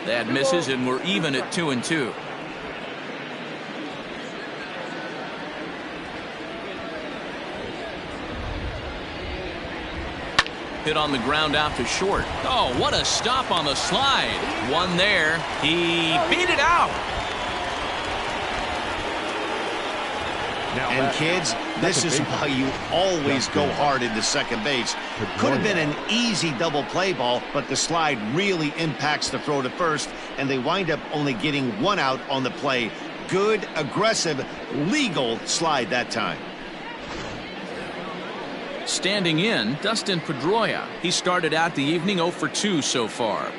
That misses, and we're even at 2-2. Hit on the ground out to short. Oh, what a stop on the slide. 1 there. He beat it out. And kids, this is why you always go hard into second base. Could have been an easy double play ball, but the slide really impacts the throw to first, and they wind up only getting one out on the play. Good, aggressive, legal slide that time. Standing in, Dustin Pedroia. He started out the evening 0 for 2 so far.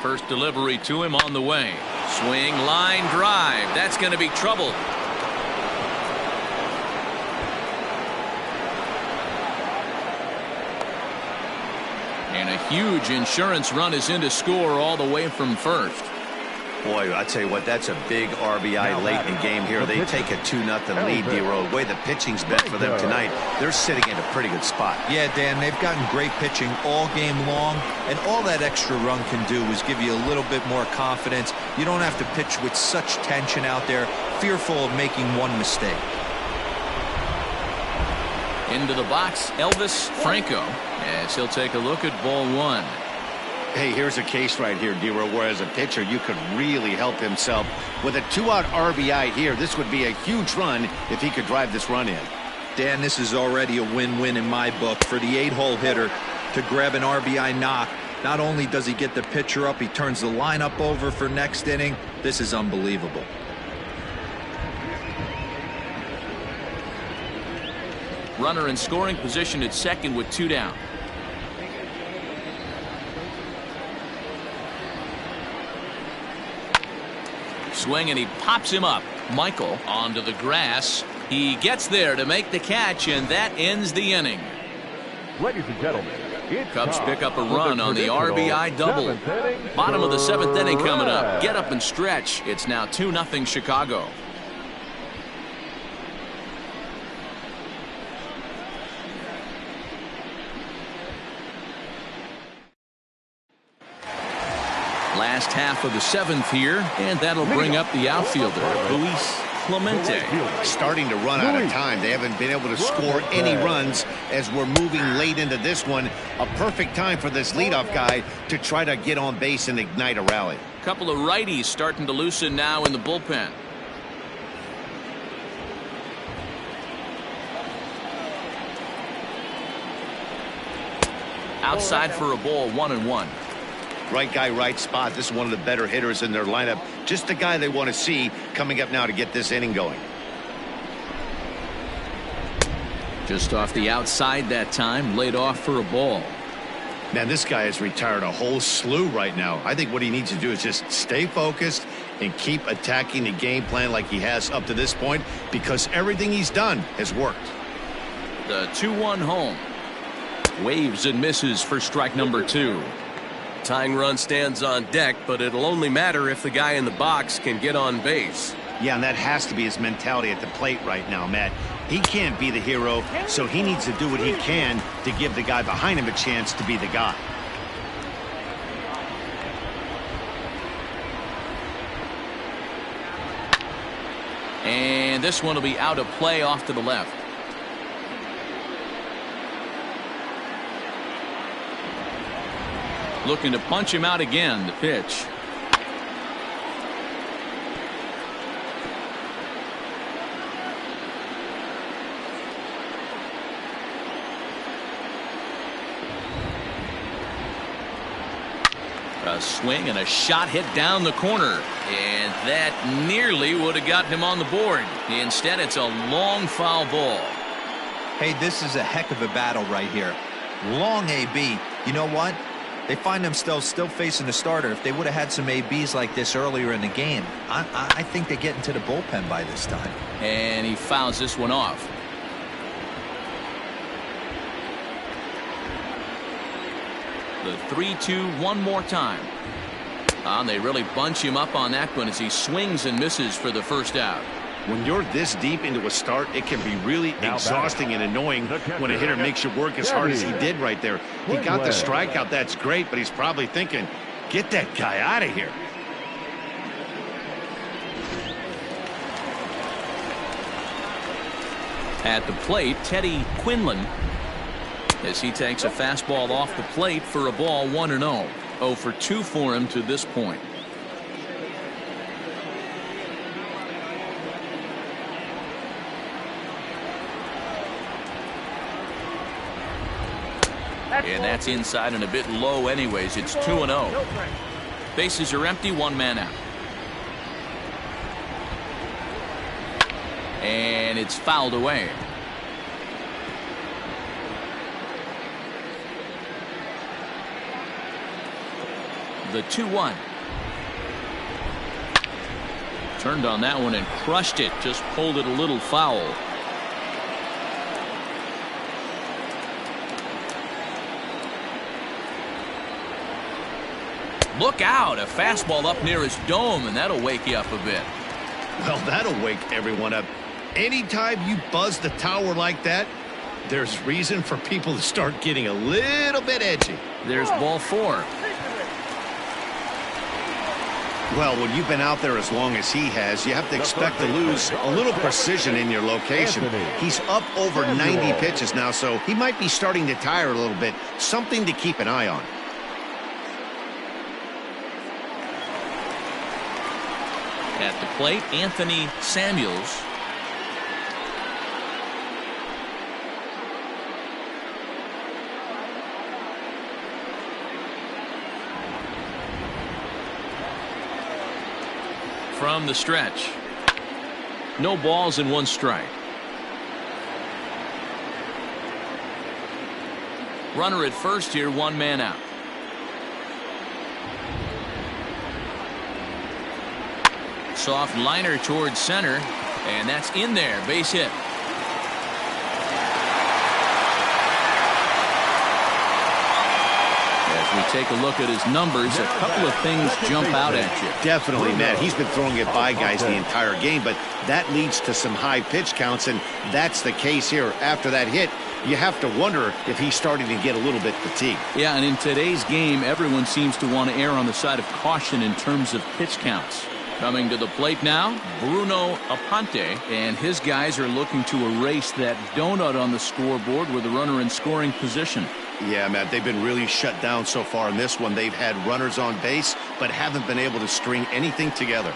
First delivery to him on the way. Swing, line drive. That's going to be trouble. And a huge insurance run is in to score all the way from first. Boy, I tell you what, that's a big RBI late in the game here. They take a 2-0 lead, D-Row. The way the pitching's been for them tonight, they're sitting in a pretty good spot. Yeah, Dan, they've gotten great pitching all game long, and all that extra run can do is give you a little bit more confidence. You don't have to pitch with such tension out there, fearful of making one mistake. Into the box, Elvis Franco, as he'll take a look at ball one. Hey, here's a case right here, D-Row, where as a pitcher, you could really help himself. With a 2-out RBI here, this would be a huge run if he could drive this run in. Dan, this is already a win-win in my book for the 8-hole hitter to grab an RBI knock. Not only does he get the pitcher up, he turns the lineup over for next inning. This is unbelievable. Runner in scoring position at second with 2 down. Swing, and he pops him up. Michael onto the grass. He gets there to make the catch, and that ends the inning. Ladies and gentlemen, Cubs pick up a run on the RBI double. Bottom of the 7th inning coming up. Get up and stretch. It's now 2-0 Chicago. Last half of the 7th here, and that'll bring up the outfielder, Luis Clemente. Starting to run out of time. They haven't been able to score any runs as we're moving late into this one. A perfect time for this leadoff guy to try to get on base and ignite a rally. A couple of righties starting to loosen now in the bullpen. Outside for a ball, 1-1. Right guy, right spot. This is one of the better hitters in their lineup. Just the guy they want to see coming up now to get this inning going. Just off the outside that time, laid off for a ball. Man, this guy has retired a whole slew right now. I think what he needs to do is just stay focused and keep attacking the game plan like he has up to this point, because everything he's done has worked. The 2-1 home. Waves and misses for strike number 2. Tying run stands on deck, but it'll only matter if the guy in the box can get on base. Yeah, and that has to be his mentality at the plate right now, Matt. He can't be the hero, so he needs to do what he can to give the guy behind him a chance to be the guy. And this one will be out of play off to the left. Looking to punch him out again. The pitch. A swing and a shot hit down the corner, and that nearly would have got him on the board. Instead, it's a long foul ball. Hey, this is a heck of a battle right here. Long AB. You know what? They find themselves still facing the starter. If they would have had some ABs like this earlier in the game, I think they get into the bullpen by this time. And he fouls this one off. The 3-2 one more time. They really bunch him up on that one as he swings and misses for the first out. When you're this deep into a start, it can be really exhausting and annoying when a hitter makes you work as hard as he did right there. He got the strikeout. That's great, but he's probably thinking, get that guy out of here. At the plate, Teddy Quinlan, as he takes a fastball off the plate for a ball, 1-0. 0 for 2 for him to this point. And that's inside and a bit low anyways. It's 2-0. Bases are empty, 1 man out. And it's fouled away. The 2-1. Turned on that one and crushed it. Just pulled it a little foul. Look out, a fastball up near his dome, and that'll wake you up a bit. Well, that'll wake everyone up. Anytime you buzz the tower like that, there's reason for people to start getting a little bit edgy. There's ball 4. Well, when you've been out there as long as he has, you have to expect to lose a little precision in your location. He's up over 90 pitches now, so he might be starting to tire a little bit. Something to keep an eye on. At the plate, Anthony Samuels. From the stretch. No balls and 1 strike. Runner at first here, 1 man out. Soft liner towards center, and that's in there. Base hit. As we take a look at his numbers, a couple of things jump out at you. Definitely, Matt. He's been throwing it by guys the entire game, but that leads to some high pitch counts, and that's the case here. After that hit, you have to wonder if he's starting to get a little bit fatigued. Yeah, and in today's game, everyone seems to want to err on the side of caution in terms of pitch counts. Coming to the plate now, Bruno Aponte, and his guys are looking to erase that donut on the scoreboard with a runner in scoring position. Yeah, Matt, they've been really shut down so far in this one. They've had runners on base, but haven't been able to string anything together.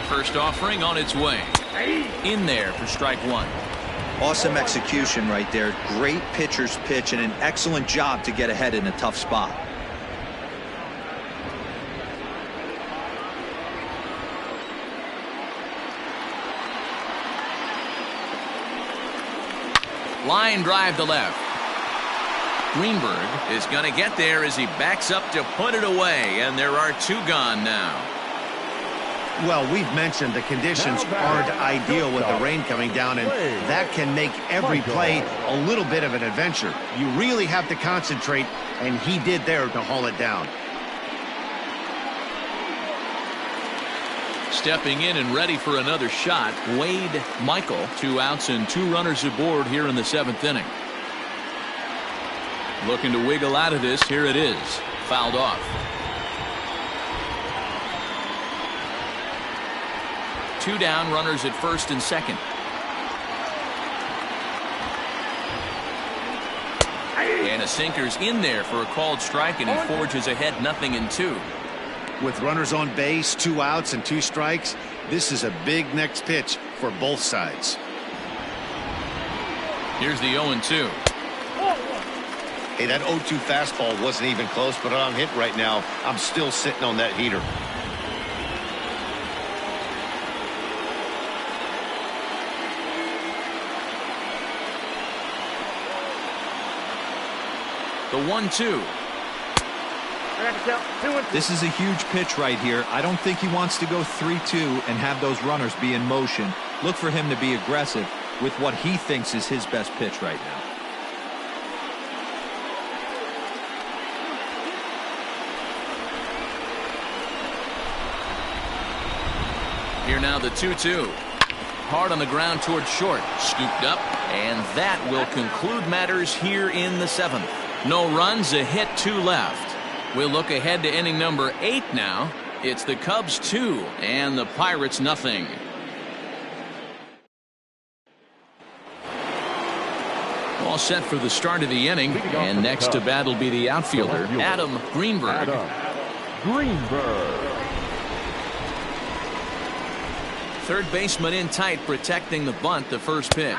First offering on its way. In there for strike 1. Awesome execution right there. Great pitcher's pitch and an excellent job to get ahead in a tough spot. Line drive to left. Greenberg is going to get there as he backs up to put it away, and there are 2 gone now. Well, we've mentioned the conditions aren't ideal with the rain coming down, and that can make every play a little bit of an adventure. You really have to concentrate, and he did there to haul it down. Stepping in and ready for another shot, Wade Michael. 2 outs and 2 runners aboard here in the 7th inning. Looking to wiggle out of this. Here it is. Fouled off. 2 down, runners at first and second. And a sinker's in there for a called strike, and he forges ahead 0-2. With runners on base, 2 outs and 2 strikes, this is a big next pitch for both sides. Here's the 0-2. Hey, that 0-2 fastball wasn't even close, but I'm hit right now. I'm still sitting on that heater. The 1-2. This is a huge pitch right here. I don't think he wants to go 3-2 and have those runners be in motion. Look for him to be aggressive with what he thinks is his best pitch right now. Here now the 2-2. Hard on the ground toward short. Scooped up. And that will conclude matters here in the 7th. No runs, a hit, 2 left. We'll look ahead to inning number 8 now. It's the Cubs 2 and the Pirates nothing. All set for the start of the inning. And next to bat will be the outfielder, Adam Greenberg. Third baseman in tight, protecting the bunt, the first pitch.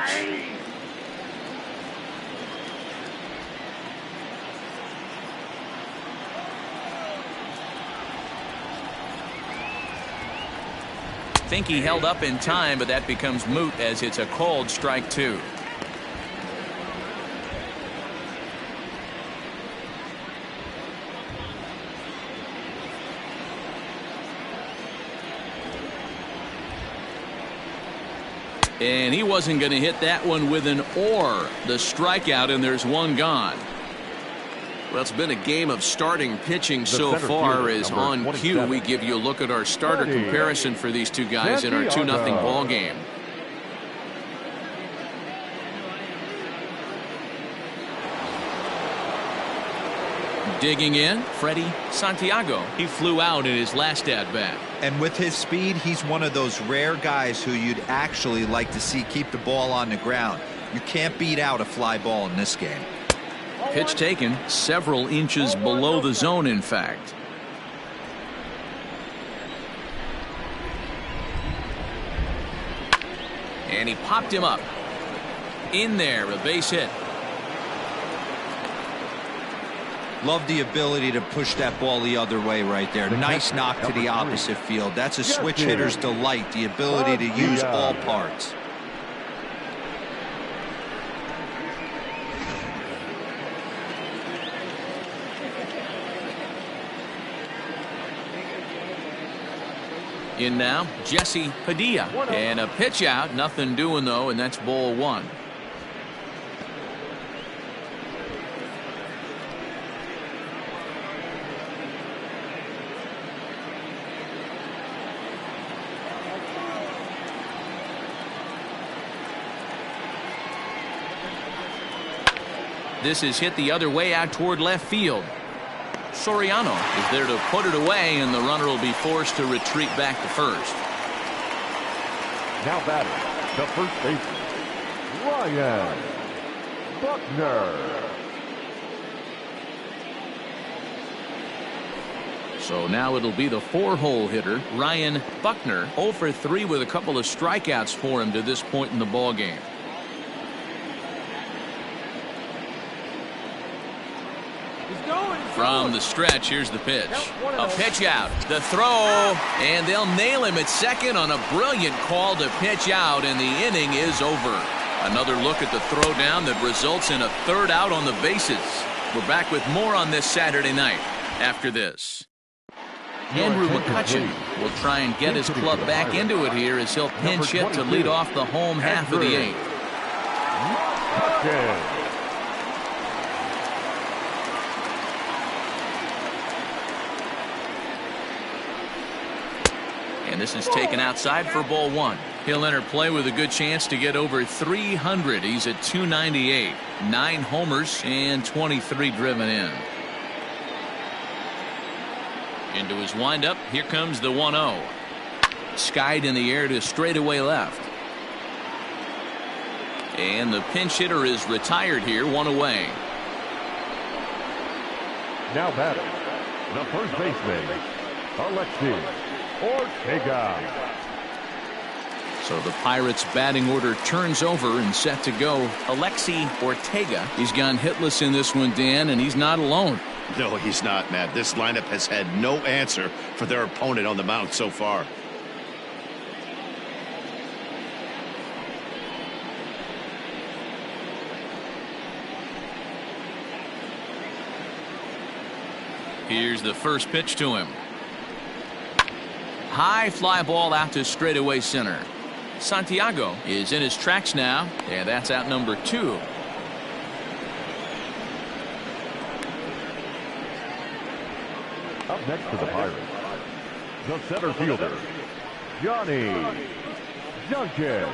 Think he held up in time, but that becomes moot as it's a called strike 2. And he wasn't going to hit that one with an or. The strikeout, and there's one gone. Well, it's been a game of starting pitching so far. As on cue, we give you a look at our starter comparison for these two guys in our 2-0 ball game. Digging in, Freddie Santiago. He flew out in his last at-bat. And with his speed, he's one of those rare guys who you'd actually like to see keep the ball on the ground. You can't beat out a fly ball in this game. Pitch taken several inches below the zone, in fact. And he popped him up. In there, a base hit. Love the ability to push that ball the other way right there. Nice knock to the opposite field. That's a switch hitter's delight, the ability to use all parts. In now, Jesse Padilla. And a pitch out. Nothing doing, though, and that's ball 1. This is hit the other way out toward left field. Soriano is there to put it away, and the runner will be forced to retreat back to first. Now batting, the first baseman, Ryan Buckner. So now it'll be the 4-hole hitter, Ryan Buckner, 0 for 3 with a couple of strikeouts for him to this point in the ball game. From the stretch, here's the pitch. A pitch out. The throw, and they'll nail him at second on a brilliant call to pitch out, and the inning is over. Another look at the throw down that results in a third out on the bases. We're back with more on this Saturday night after this. Andrew McCutchen will try and get his club back into it here as he'll pinch hit to lead off the home half of the 8th. And this is taken outside for ball 1. He'll enter play with a good chance to get over 300. He's at 298. 9 homers and 23 driven in. Into his windup. Here comes the 1-0. Skied in the air to straightaway left. And the pinch hitter is retired here, 1 away. Now batting, the first baseman, Alexi Ortega. So the Pirates batting order turns over and set to go. Alexi Ortega. He's gone hitless in this one, Dan, and he's not alone. No, he's not, Matt. This lineup has had no answer for their opponent on the mound so far. Here's the first pitch to him. High fly ball out to straightaway center. Santiago is in his tracks now, and that's out number 2. Up next to the Pirates, the center fielder, Johnny Duncan.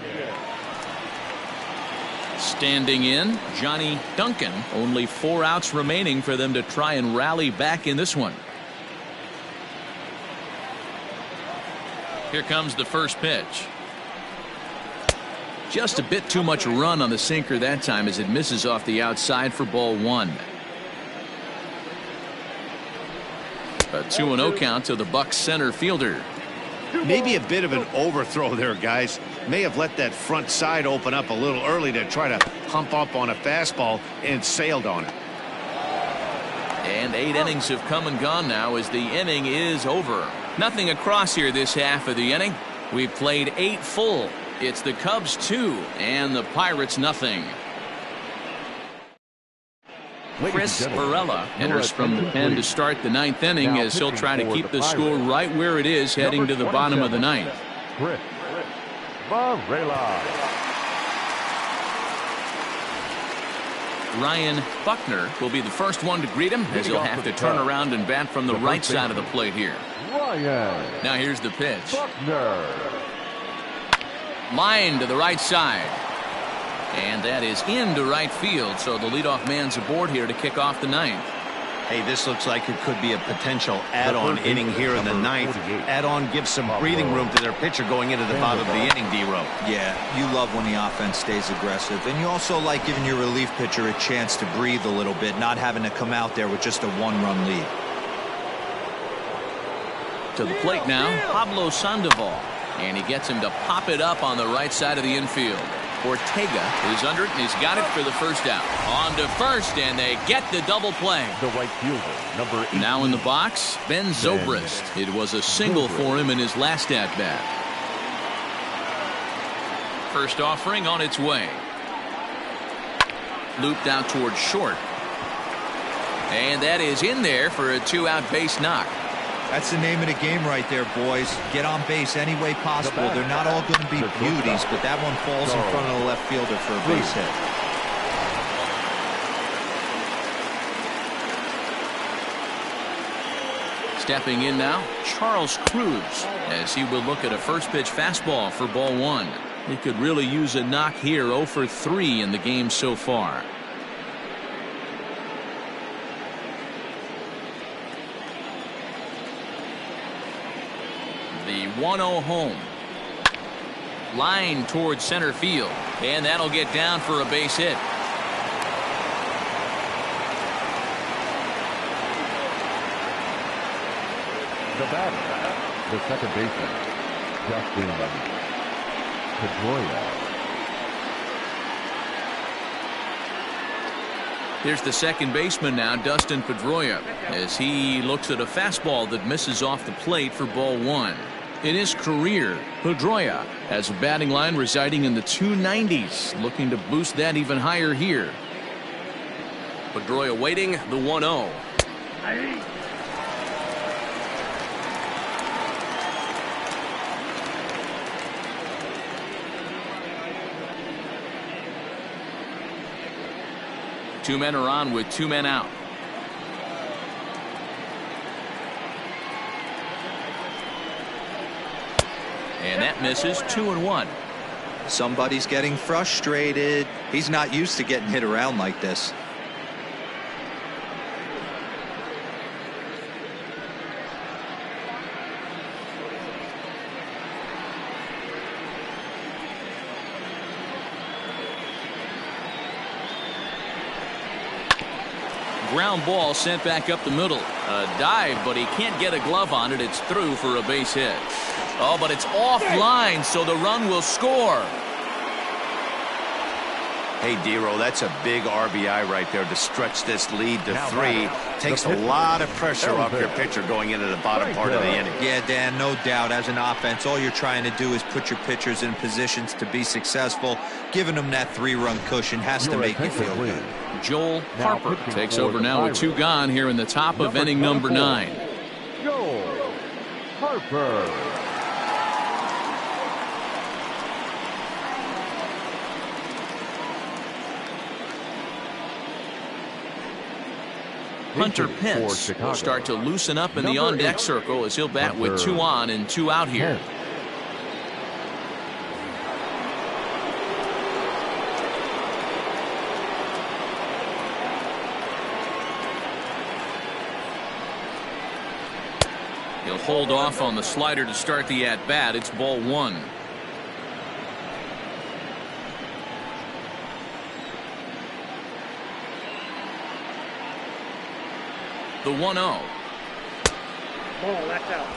Standing in, Johnny Duncan. Only 4 outs remaining for them to try and rally back in this one. Here comes the first pitch. Just a bit too much run on the sinker that time as it misses off the outside for ball 1. A 2-0 count to the Bucs center fielder. Maybe a bit of an overthrow there, guys. May have let that front side open up a little early to try to hump up on a fastball and sailed on it. And 8 innings have come and gone now as the inning is over. Nothing across here this half of the inning. We've played 8 full. It's the Cubs 2 and the Pirates nothing. Chris Varela enters from the pen to start the 9th inning as he'll try to keep the score right where it is heading to the bottom of the 9th. Chris Varela. Ryan Buckner will be the first one to greet him as he'll have to turn around and bat from the right side of the plate here. Ryan. Now here's the pitch. Buckner. Line to the right side. And that is into right field, so the leadoff man's aboard here to kick off the 9th. Hey, this looks like it could be a potential add-on inning here in the 9th. Add-on gives some breathing room to their pitcher going into the bottom of the inning, D-Row. Yeah, you love when the offense stays aggressive, and you also like giving your relief pitcher a chance to breathe a little bit, not having to come out there with just a 1-run lead. To the plate now, Pablo Sandoval, and he gets him to pop it up on the right side of the infield. Ortega is under it, and he's got it for the first out. On to first, and they get the double play. The right fielder, number 8. Now in the box, Ben Zobrist. It was a single for him in his last at-bat. First offering on its way. Looped out towards short. And that is in there for a 2-out base knock. That's the name of the game right there, boys. Get on base any way possible. They're not all going to be beauties, but that one falls in front of the left fielder for a base hit. Stepping in now, Charles Cruz, as he will look at a first pitch fastball for ball 1. He could really use a knock here. 0 for 3 in the game so far. The 1-0 home. Line towards center field, and that'll get down for a base hit. The batter, the second baseman, Justin Pedroia. Here's the second baseman now, Dustin Pedroia, as he looks at a fastball that misses off the plate for ball 1. In his career, Pedroia has a batting line residing in the 290s, looking to boost that even higher here. Pedroia waiting, the 1-0. Two men are on with 2 men out. And that misses. 2-1. Somebody's getting frustrated. He's not used to getting hit around like this. Ground ball sent back up the middle. A dive, but he can't get a glove on it. It's through for a base hit. Oh, but it's offline, so the run will score. Hey, D-Row, that's a big RBI right there to stretch this lead to 3. Takes a lot of pressure off your pitcher going into the bottom part of the inning. Yeah, Dan, no doubt. As an offense, all you're trying to do is put your pitchers in positions to be successful. Giving them that 3-run cushion has to make you feel good. Joel Harper takes over now with 2 gone here in the top of inning number 9. Joel Harper. Hunter Pence will start to loosen up in the on-deck circle as he'll bat with 2 on and 2 out here. He'll hold off on the slider to start the at-bat. It's ball 1. The 1-0. Ball, that's out.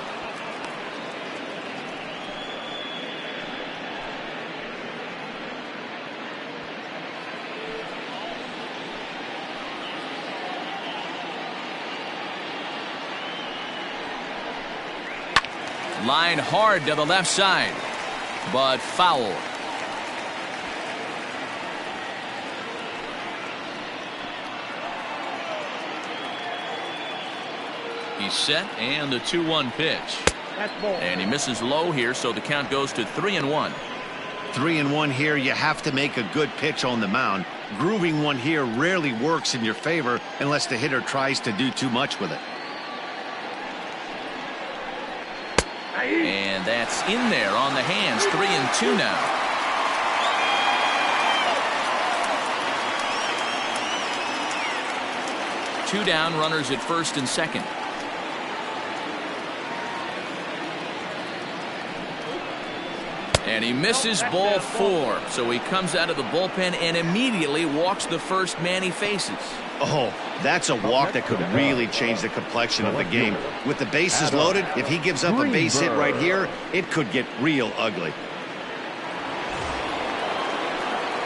Line hard to the left side, but foul. He's set, and the 2-1 pitch. That's ball. And he misses low here, so the count goes to 3-1. 3-1 here. You have to make a good pitch on the mound. Grooving one here rarely works in your favor unless the hitter tries to do too much with it. And that's in there on the hands. 3-2 now. Two down, runners at first and second. And he misses ball 4. So he comes out of the bullpen and immediately walks the first man he faces. Oh, that's a walk that could really change the complexion of the game. With the bases loaded, if he gives up a base hit right here, it could get real ugly.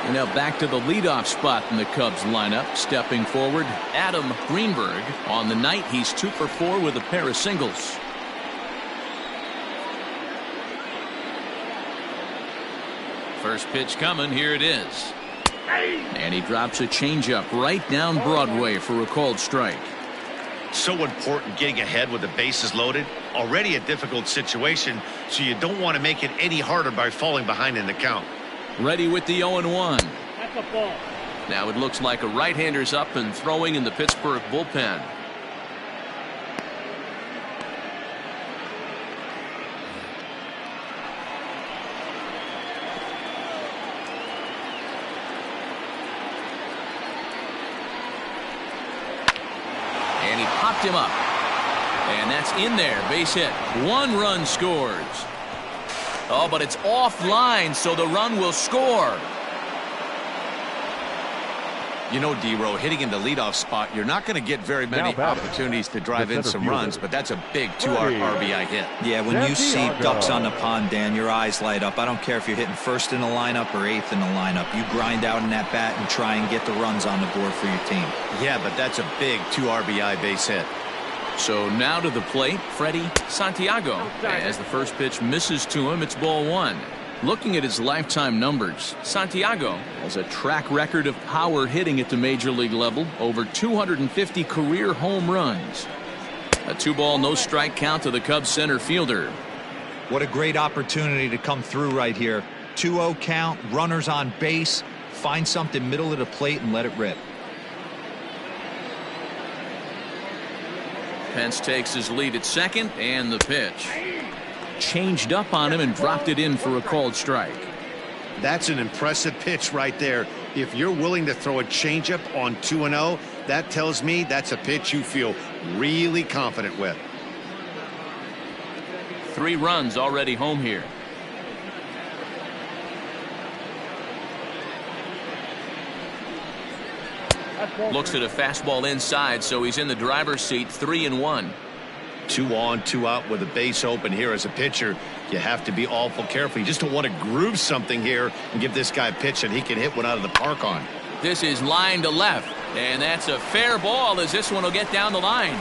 And now back to the leadoff spot in the Cubs lineup. Stepping forward, Adam Greenberg. On the night, he's 2 for 4 with a pair of singles. First pitch coming. Here it is. And he drops a changeup right down Broadway for a called strike. So important getting ahead with the bases loaded. Already a difficult situation, so you don't want to make it any harder by falling behind in the count. Ready with the 0-1. That's a ball. Now it looks like a right-hander's up and throwing in the Pittsburgh bullpen. Popped him up, and that's in there. Base hit. 1 run scores. Oh, but it's offline, so the run will score. You know, D-Row, hitting in the leadoff spot, you're not going to get very many opportunities to drive in some runs, but that's a big 2 RBI hit. Yeah, when you see ducks on the pond, Dan, your eyes light up. I don't care if you're hitting first in the lineup or 8th in the lineup. You grind out in that bat and try and get the runs on the board for your team. Yeah, but that's a big 2 RBI base hit. So now to the plate, Freddie Santiago. As the first pitch misses to him, it's ball 1. Looking at his lifetime numbers, Santiago has a track record of power hitting at the major league level, over 250 career home runs. A 2-ball, no strike count to the Cubs center fielder. What a great opportunity to come through right here. 2-0 count, runners on base, find something middle of the plate and let it rip. Pence takes his lead at second, and the pitch. Changed up on him and dropped it in for a called strike. That's an impressive pitch right there. If you're willing to throw a changeup on 2-0, that tells me that's a pitch you feel really confident with. 3 runs already home here. Looks at a fastball inside, so he's in the driver's seat. 3-1. 2 on, 2 out with a base open here as a pitcher. You have to be awful careful. You just don't want to groove something here and give this guy a pitch that he can hit one out of the park on. This is line to left, and that's a fair ball as this one will get down the line.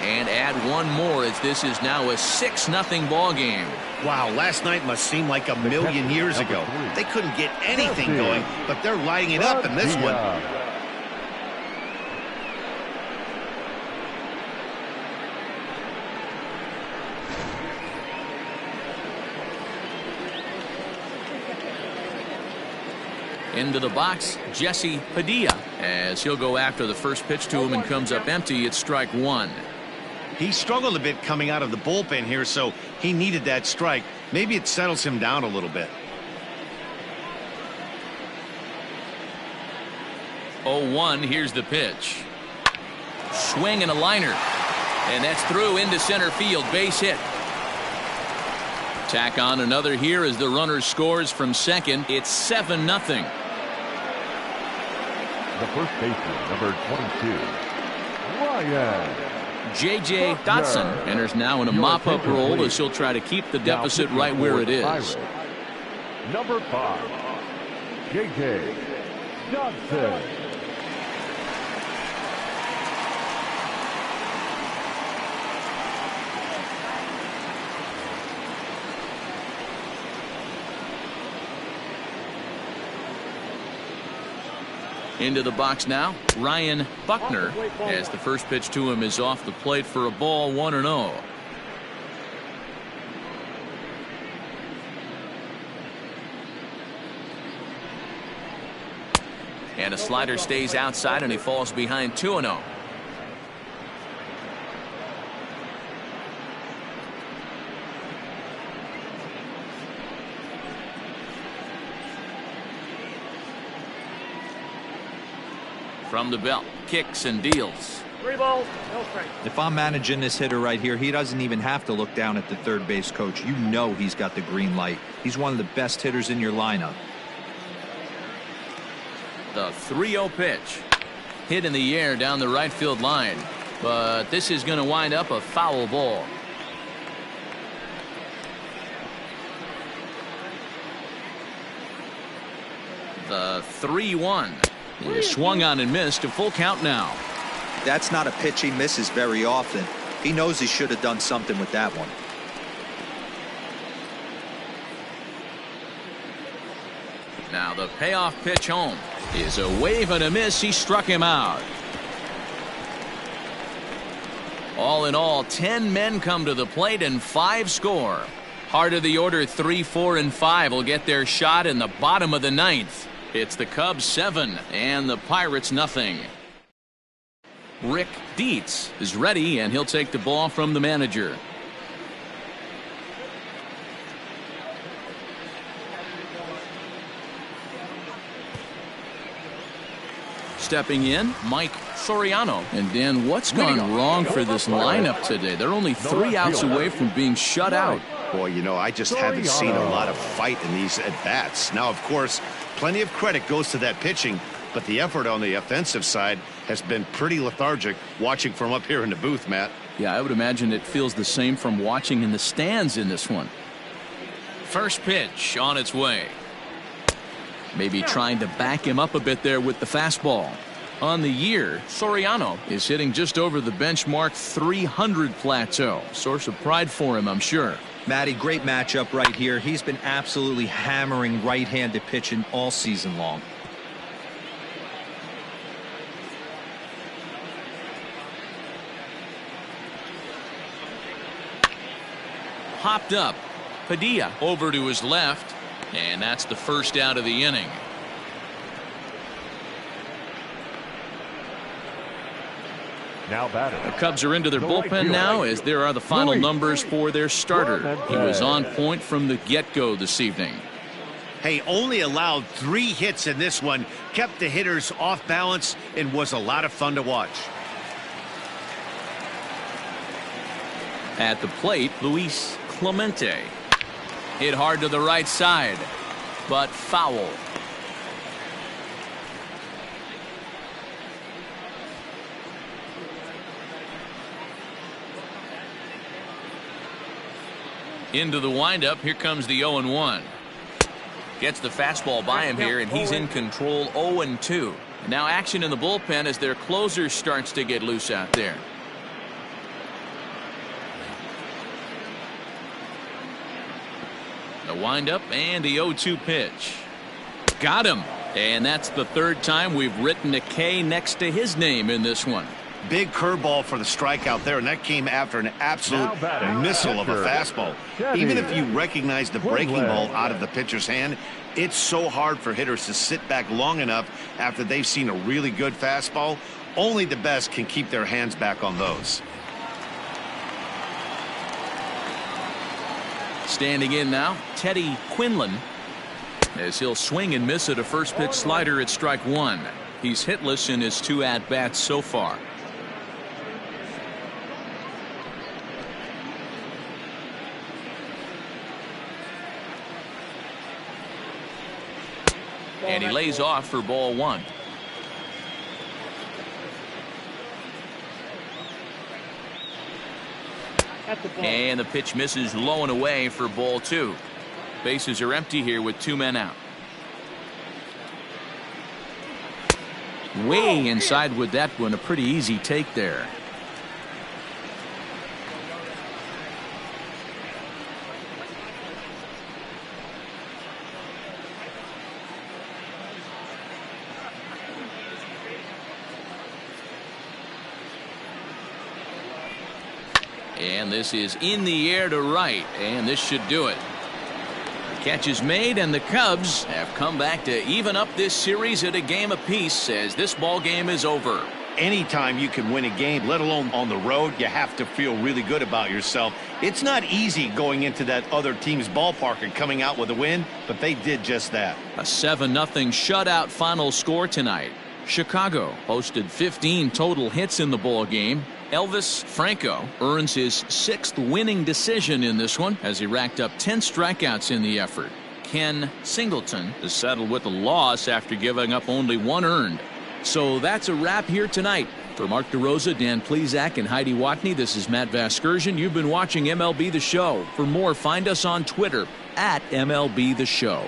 And add one more as this is now a 6-0 ball game. Wow, last night must seem like a million years ago. They couldn't get anything going, but they're lighting it up in this one. Into the box, Jesse Padilla, as he'll go after the first pitch to him and comes up empty. It's strike 1. He struggled a bit coming out of the bullpen here, so he needed that strike. Maybe it settles him down a little bit. 0-1, here's the pitch. Swing and a liner. And that's through into center field. Base hit. Tack on another here as the runner scores from second. It's 7-0. The first baseman, number 22, Ryan. J.J. Dotson enters now in a mop-up role as he'll try to keep the deficit right where it is. Number 5, J.J. Dotson. Into the box now, Ryan Buckner, as the first pitch to him is off the plate for a ball, 1-0. And a slider stays outside and he falls behind 2-0. From the belt, kicks and deals. 3 balls, no strikes. If I'm managing this hitter right here, he doesn't even have to look down at the third base coach. You know he's got the green light. He's one of the best hitters in your lineup. The 3-0 pitch. Hit in the air down the right field line. But this is going to wind up a foul ball. The 3-1. He swung on and missed. A full count now. That's not a pitch he misses very often. He knows he should have done something with that one. Now the payoff pitch home is a wave and a miss. He struck him out. All in all, 10 men come to the plate and 5 score. Heart of the order, 3, 4, and 5 will get their shot in the bottom of the 9th. It's the Cubs 7 and the Pirates nothing. Rick Dietz is ready and he'll take the ball from the manager. Stepping in, Mike Soriano. And Dan, what's gone wrong for this lineup today? They're only 3 outs away from being shut out. Boy, you know, I just haven't seen a lot of fight in these at-bats. Now, of course, plenty of credit goes to that pitching, but the effort on the offensive side has been pretty lethargic watching from up here in the booth, Matt. Yeah, I would imagine it feels the same from watching in the stands in this one. First pitch on its way. Maybe trying to back him up a bit there with the fastball. On the year, Soriano is hitting just over the benchmark 300 plateau. Source of pride for him, I'm sure. Matty, great matchup right here. He's been absolutely hammering right-handed pitching all season long. Hopped up. Padilla over to his left. And that's the first out of the inning. Now batting. The Cubs are into their bullpen now as there are the final numbers for their starter. He was on point from the get-go this evening. Hey, only allowed 3 hits in this one, kept the hitters off balance, and was a lot of fun to watch. At the plate, Luis Clemente. Hit hard to the right side, but foul. Into the windup. Here comes the 0-1. Gets the fastball by him here, and he's in control. 0-2. Now action in the bullpen as their closer starts to get loose out there. The windup and the 0-2 pitch. Got him. And that's the 3rd time we've written a K next to his name in this one. Big curveball for the strikeout there, and that came after an absolute missile of a fastball. Even if you recognize the breaking ball out of the pitcher's hand, it's so hard for hitters to sit back long enough after they've seen a really good fastball. Only the best can keep their hands back on those. Standing in now, Teddy Quinlan, as he'll swing and miss at a first pitch slider at strike 1. He's hitless in his 2 at-bats so far. And he lays off for ball 1. And the pitch misses low and away for ball 2. Bases are empty here with 2 men out. Way inside with that one. A pretty easy take there. And this is in the air to right, and this should do it. The catch is made, and the Cubs have come back to even up this series at a game apiece as this ball game is over. Anytime you can win a game, let alone on the road, you have to feel really good about yourself. It's not easy going into that other team's ballpark and coming out with a win, but they did just that. A 7-0 shutout final score tonight. Chicago posted 15 total hits in the ball game. Elvis Franco earns his 6th winning decision in this one as he racked up 10 strikeouts in the effort. Ken Singleton is settled with a loss after giving up only 1 earned. So that's a wrap here tonight. For Mark DeRosa, Dan Plesac, and Heidi Watney, this is Matt Vasgersian. You've been watching MLB The Show. For more, find us on Twitter @MLB The Show.